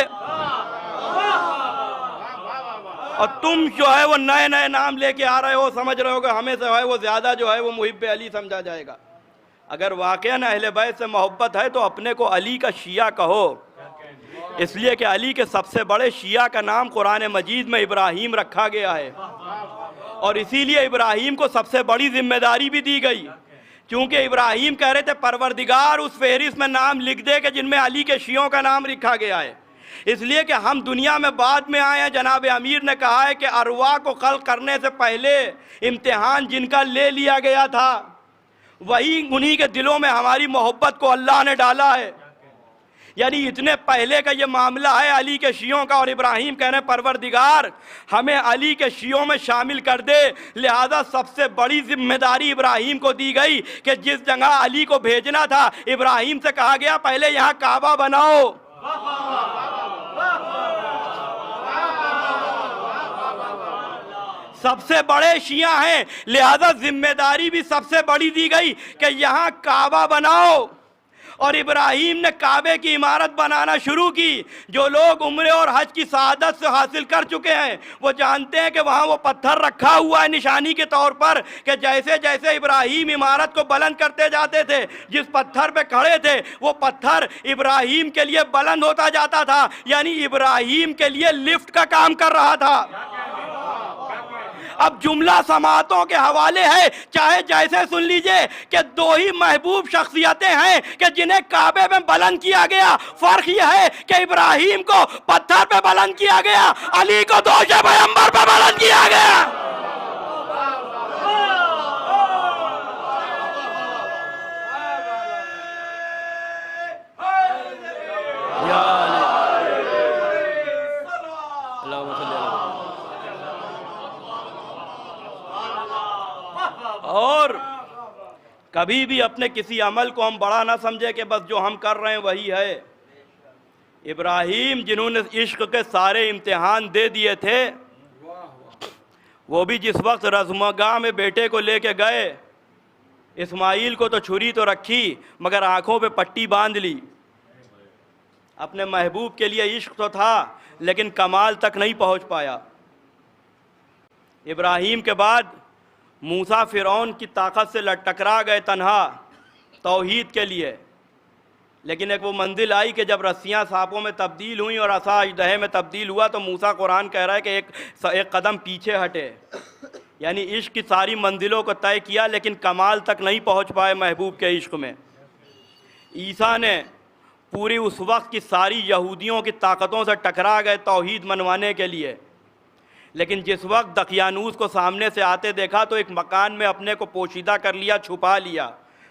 اور تم جو ہے وہ نئے نئے نام لے کے آ رہے ہو، سمجھ رہے ہو کہ ہمیں سے ہے وہ زیادہ جو ہے وہ محب علی سمجھا جائے گا۔ اگر واقعاً اہل بیت سے محبت ہے تو اپنے کو علی کا شیعہ کہو، اس لیے کہ علی کے سب سے بڑے شیعہ کا نام قرآن مجید میں ابراہیم رکھا گیا ہے، اور اسی لیے ابراہیم کو سب سے بڑی ذمہ داری بھی دی گئی، چونکہ ابراہیم کہہ رہے تھے پروردگار اس فہرست میں نام لکھ دے کہ جن میں علی کے شیعوں کا نام لکھا گیا ہے۔ اس لیے کہ ہم دنیا میں بعد میں آئے ہیں، جناب امیر نے کہا ہے کہ ارواح کو خلق کرنے سے پہلے امتحان جن کا لے لیا گیا تھا وہی انہی کے دلوں میں ہماری محبت کو اللہ نے ڈالا ہے۔ یعنی اتنے پہلے کا یہ معاملہ ہے علی کے شیعوں کا، اور ابراہیم کہہ رہے ہیں پروردگار ہمیں علی کے شیعوں میں شامل کر دے۔ لہذا سب سے بڑی ذمہ داری ابراہیم کو دی گئی کہ جس جگہ علی کو بھیجنا تھا ابراہیم سے کہا گیا پہلے یہاں کعبہ بناؤ۔ سب سے بڑے شیعہ ہیں، لہذا ذمہ داری بھی سب سے بڑی دی گئی کہ یہاں کعبہ بناؤ، اور ابراہیم نے کعبے کی عمارت بنانا شروع کی۔ جو لوگ عمرے اور حج کی سعادت سے حاصل کر چکے ہیں وہ جانتے ہیں کہ وہاں وہ پتھر رکھا ہوا ہے نشانی کے طور پر، کہ جیسے جیسے ابراہیم عمارت کو بلند کرتے جاتے تھے جس پتھر پہ کھڑے تھے وہ پتھر ابراہیم کے لیے بلند ہوتا جاتا تھا، یعنی ابراہیم کے لیے لفٹ کا کام کر رہا تھا۔ اب جملہ سماعتوں کے حوالے ہے، چاہے جیسے سن لیجئے کہ دو ہی محبوب شخصیتیں ہیں کہ جنہیں کعبے میں بلند کیا گیا۔ فرق یہ ہے کہ ابراہیم کو پتھر پہ بلند کیا گیا، علی کو دوش پیغمبر پہ بلند کیا گیا۔ اور کبھی بھی اپنے کسی عمل کو ہم بڑا نہ سمجھے کہ بس جو ہم کر رہے ہیں وہی ہے۔ ابراہیم جنہوں نے عشق کے سارے امتحان دے دیے تھے، وہ بھی جس وقت رزمگاہ میں بیٹے کو لے کے گئے، اسماعیل کو تو چھری تو رکھی مگر آنکھوں پہ پٹی باندھ لی۔ اپنے محبوب کے لیے عشق تو تھا لیکن کمال تک نہیں پہنچ پایا۔ ابراہیم کے بعد موسیٰ فرعون کی طاقت سے ٹکرا گئے تنہا توحید کے لیے، لیکن ایک وہ منزل آئی کہ جب رسیاں سانپوں میں تبدیل ہوئیں اور عصا اژدہے میں تبدیل ہوا تو موسیٰ قرآن کہہ رہا ہے کہ ایک قدم پیچھے ہٹے. یعنی عشق کی ساری منزلوں کو طے کیا لیکن کمال تک نہیں پہنچ پائے محبوب کے عشق میں. عیسیٰ نے پوری اس وقت کی ساری یہودیوں کی طاقتوں سے ٹکرا گئے توحید منوانے کے لیے، لیکن جس وقت دقیانوس کو سامنے سے آتے دیکھا تو ایک مکان میں اپنے کو پوشیدہ کر لیا، چھپا لیا.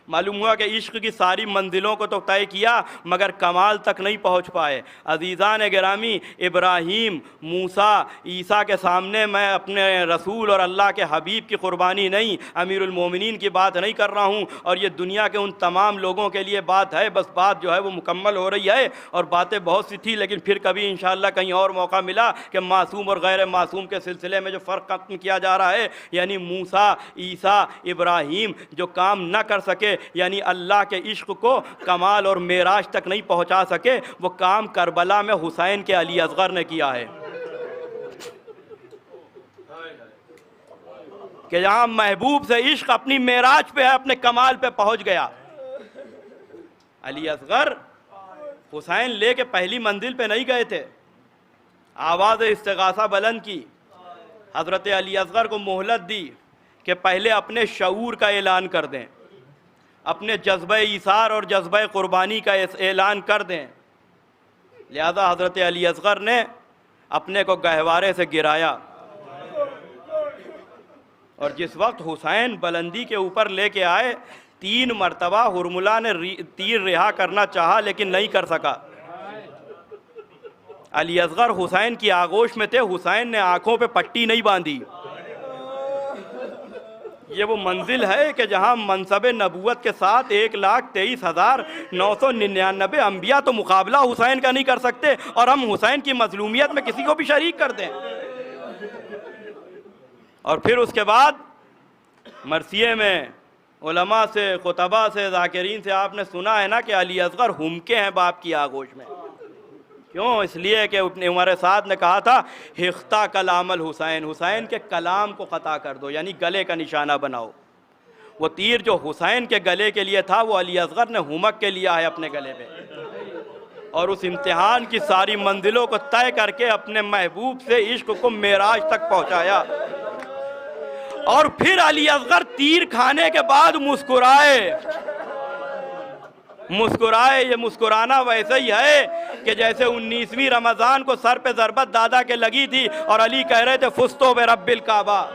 معلوم ہوا کہ عشق کی ساری منزلوں کو تو طے کیا مگر کمال تک نہیں پہنچ پائے. عزیزان گرامی، ابراہیم، موسیٰ، عیسیٰ کے سامنے میں اپنے رسول اور اللہ کے حبیب کی قربانی نہیں، امیر المومنین کی بات نہیں کر رہا ہوں، اور یہ دنیا کے ان تمام لوگوں کے لیے بات ہے. بس بات جو ہے وہ مکمل ہو رہی ہے اور باتیں بہت سی تھی، لیکن پھر کبھی انشاءاللہ کہیں اور موقع ملا کہ معصوم اور غیر معصوم کے سلسلے میں جو فرق ختم کیا جا رہا ہے، یعنی موسیٰ، عیسیٰ، ابراہیم جو کام نہ کر سکے، یعنی اللہ کے عشق کو کمال اور معراج تک نہیں پہنچا سکے، وہ کام کربلا میں حسین کے علی اصغر نے کیا ہے کہ جہاں محبوب سے عشق اپنی معراج پہ ہے، اپنے کمال پہ پہنچ گیا. علی اصغر حسین لے کے پہلی منزل پہ نہیں گئے تھے، آواز استغاثہ بلند کی، حضرت علی اصغر کو مہلت دی کہ پہلے اپنے شعور کا اعلان کر دیں، اپنے جذبہ ایثار اور جذبہ قربانی کا اعلان کر دیں. لہذا حضرت علی اصغر نے اپنے کو گہوارے سے گرایا، اور جس وقت حسین بلندی کے اوپر لے کے آئے 3 مرتبہ ہرملا نے تیر رہا کرنا چاہا لیکن نہیں کر سکا. علی اصغر حسین کی آغوش میں تھے، حسین نے آنکھوں پہ پٹی نہیں باندھی. یہ وہ منزل ہے کہ جہاں منصب نبوت کے ساتھ 1,23,999 انبیاء تو مقابلہ حسین کا نہیں کر سکتے، اور ہم حسین کی مظلومیت میں کسی کو بھی شریک کر دیں. اور پھر اس کے بعد مرثیے میں علماء سے، خطبہ سے، ذاکرین سے آپ نے سنا ہے نا کہ علی اصغر ہمکے ہیں باپ کی آغوش میں. کیوں؟ اس لیے کہ عمر سعد نے کہا تھا ہختہ کلام الحسین، حسین کے کلام کو قطع کر دو، یعنی گلے کا نشانہ بناؤ. وہ تیر جو حسین کے گلے کے لیے تھا وہ علی اصغر نے ہمک کے لیا ہے اپنے گلے پہ، اور اس امتحان کی ساری منزلوں کو طے کر کے اپنے محبوب سے عشق کو معراج تک پہنچایا. اور پھر علی اصغر تیر کھانے کے بعد مسکرائے. یہ مسکرانا ویسے ہی ہے کہ جیسے 19ویں رمضان کو سر پہ ضربت دادا کے لگی تھی اور علی کہہ رہے تھے فستو بے رب الکعبہ،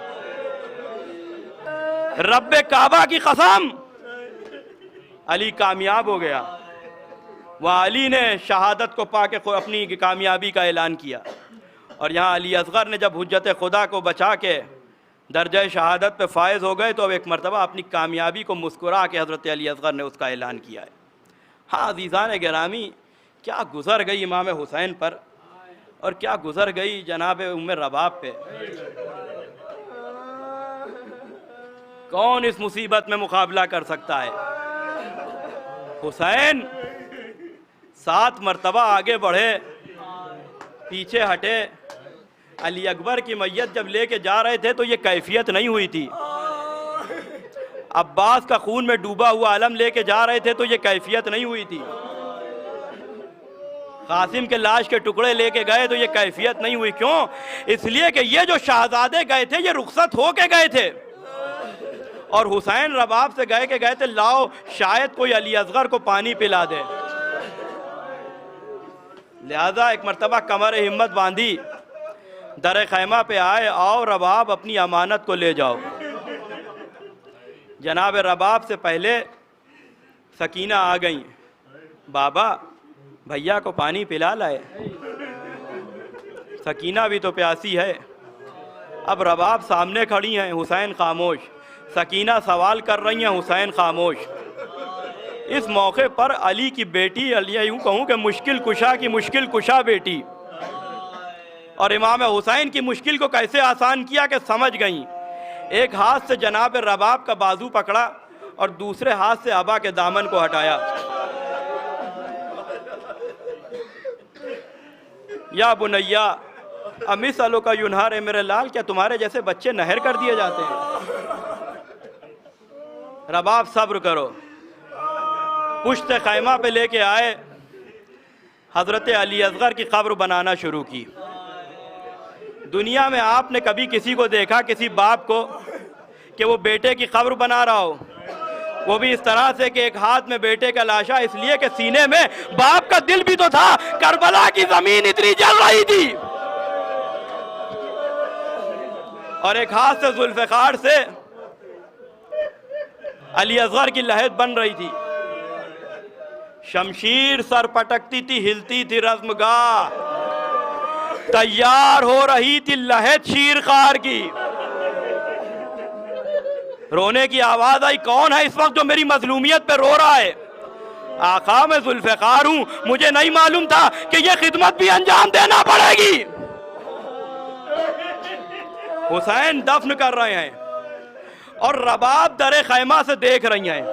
رب کعبہ کی قسم علی کامیاب ہو گیا. وہاں علی نے شہادت کو پا کے اپنی کامیابی کا اعلان کیا، اور یہاں علی اصغر نے جب حجت خدا کو بچا کے درجہ شہادت پہ فائز ہو گئے تو اب ایک مرتبہ اپنی کامیابی کو مسکرا کے حضرت علی اصغر نے اس کا اعلان کیا ہے. ہاں عزیزان گرامی، کیا گزر گئی امام حسین پر، اور کیا گزر گئی جناب ام رباب پہ. کون اس مصیبت میں مقابلہ کر سکتا ہے؟ حسین 7 مرتبہ آگے بڑھے، پیچھے ہٹے. علی اکبر کی میت جب لے کے جا رہے تھے تو یہ کیفیت نہیں ہوئی تھی. عباس کا خون میں ڈوبا ہوا علم لے کے جا رہے تھے تو یہ کیفیت نہیں ہوئی تھی. قاسم کے لاش کے ٹکڑے لے کے گئے تو یہ کیفیت نہیں ہوئی. کیوں؟ اس لیے کہ یہ جو شہزادے گئے تھے یہ رخصت ہو کے گئے تھے، اور حسین رباب سے گئے تھے لاؤ شاید کوئی علی اصغر کو پانی پلا دے. لہذا ایک مرتبہ کمر ہمت باندھی، در خیمہ پہ آئے، آؤ رباب اپنی امانت کو لے جاؤ. جناب رباب سے پہلے سکینہ آ گئیں، بابا بھیا کو پانی پلا لائے. سکینہ بھی تو پیاسی ہے. اب رباب سامنے کھڑی ہیں، حسین خاموش. سکینہ سوال کر رہی ہیں، حسین خاموش. اس موقع پر علی کی بیٹی، علی یوں کہوں کہ مشکل کشا کی مشکل کشا بیٹی، اور امام حسین کی مشکل کو کیسے آسان کیا کہ سمجھ گئیں. ایک ہاتھ سے جناب رباب کا بازو پکڑا اور دوسرے ہاتھ سے ابا کے دامن کو ہٹایا. یا بنیا امیسلو کا ینہار، ہے میرے لال، کیا تمہارے جیسے بچے نہر کر دیے جاتے ہیں؟ رباب صبر کرو. پشت خیمہ پہ لے کے آئے، حضرت علی اصغر کی قبر بنانا شروع کی۔ دنیا میں آپ نے کبھی کسی کو دیکھا، کسی باپ کو، کہ وہ بیٹے کی قبر بنا رہا ہو؟ وہ بھی اس طرح سے کہ ایک ہاتھ میں بیٹے کا لاشا، اس لیے کہ سینے میں باپ کا دل بھی تو تھا، کربلا کی زمین اتنی جل رہی تھی، اور ایک ہاتھ سے ذوالفقار سے علی اصغر کی لحد بن رہی تھی۔ شمشیر سر پٹکتی تھی، ہلتی تھی رزمگاہ، تیار ہو رہی تھی لحد شیرخوار کی۔ رونے کی آواز آئی، کون ہے اس وقت جو میری مظلومیت پہ رو رہا ہے؟ آقا میں ذوالفقار ہوں، مجھے نہیں معلوم تھا کہ یہ خدمت بھی انجام دینا پڑے گی۔ حسین دفن کر رہے ہیں اور رباب در خیمہ سے دیکھ رہی ہیں۔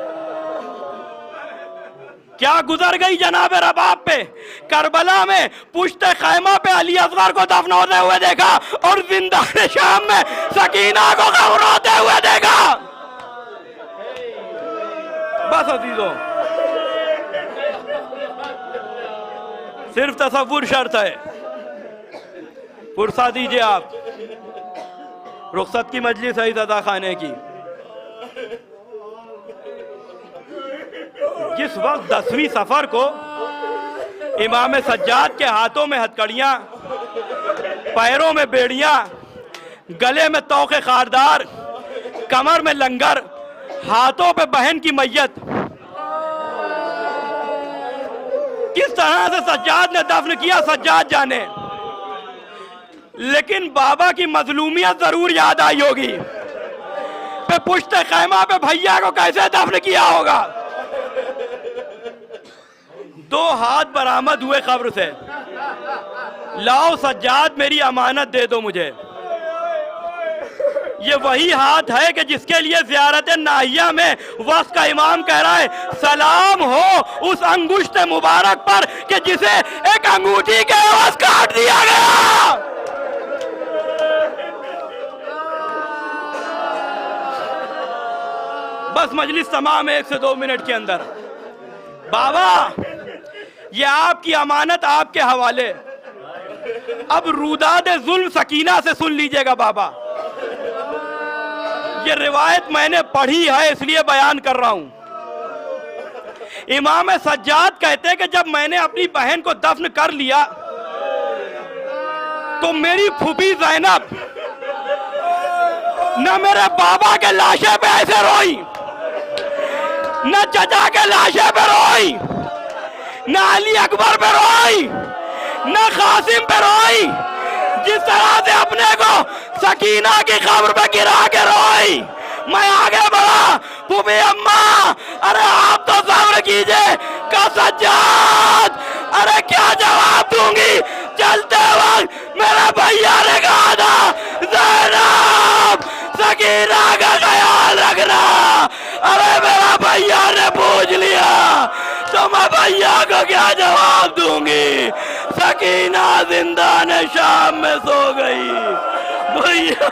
کیا گزر گئی جناب رباب پہ؟ کربلا میں پشت خیمہ پہ علی اصغر کو دفن ہوتے ہوئے دیکھا، اور زندان شام میں سکینہ کو قبر ہوتے ہوئے دیکھا۔ بس عزیزوں، صرف تصور شرط ہے۔ فرصت دیجئے، آپ رخصت کی مجلس ہے عزا خانے کی۔ جس وقت 10ویں سفر کو امام سجاد کے ہاتھوں میں ہتھکڑیاں، پیروں میں بیڑیاں، گلے میں طوق خاردار، کمر میں لنگر، ہاتھوں پہ بہن کی میت، کس طرح سے سجاد نے دفن کیا سجاد جانے، لیکن بابا کی مظلومیت ضرور یاد آئی ہوگی۔ پہ پشت خیمہ پہ بھیا کو کیسے دفن کیا ہوگا؟ 2 ہاتھ برآمد ہوئے قبر سے، لاؤ سجاد میری امانت دے دو مجھے۔ یہ وہی ہاتھ ہے کہ جس کے لیے زیارت ناہیہ میں وقت کا امام کہہ رہا ہے، سلام ہو اس انگشت مبارک پر کہ جسے ایک انگوٹھی کے عوض کاٹ دیا گیا۔ بس مجلس تمام 1 سے 2 منٹ کے اندر۔ بابا یہ آپ کی امانت آپ کے حوالے۔ اب روداد ظلم سکینہ سے سن لیجئے گا بابا، یہ روایت میں نے پڑھی ہے اس لیے بیان کر رہا ہوں۔ امام سجاد کہتے کہ جب میں نے اپنی بہن کو دفن کر لیا تو میری پھوپھی زینب نہ میرے بابا کے لاشے پہ ایسے روئی، نہ چچا کے لاشے پہ روئی، نہ علی اکبر پہ روئی، نہ قاسم پہ روئی، جس طرح سے اپنے کو سکینہ کی قبر پہ گرا کے روئی۔ میں آگے بڑھا، پھوپھی اماں ارے آپ تو صبر کیجئے کہ سجاد، ارے کیا جواب دوں گی؟ چلتے وقت میرے بھیا نے کہا تھا زینب سکینہ کا خیال رکھنا، ارے میرا بھیا نے پوچھ لیا تو میں بھیا کو کیا جواب دوں گی؟ سکینہ زندان شام میں سو گئی بھیا۔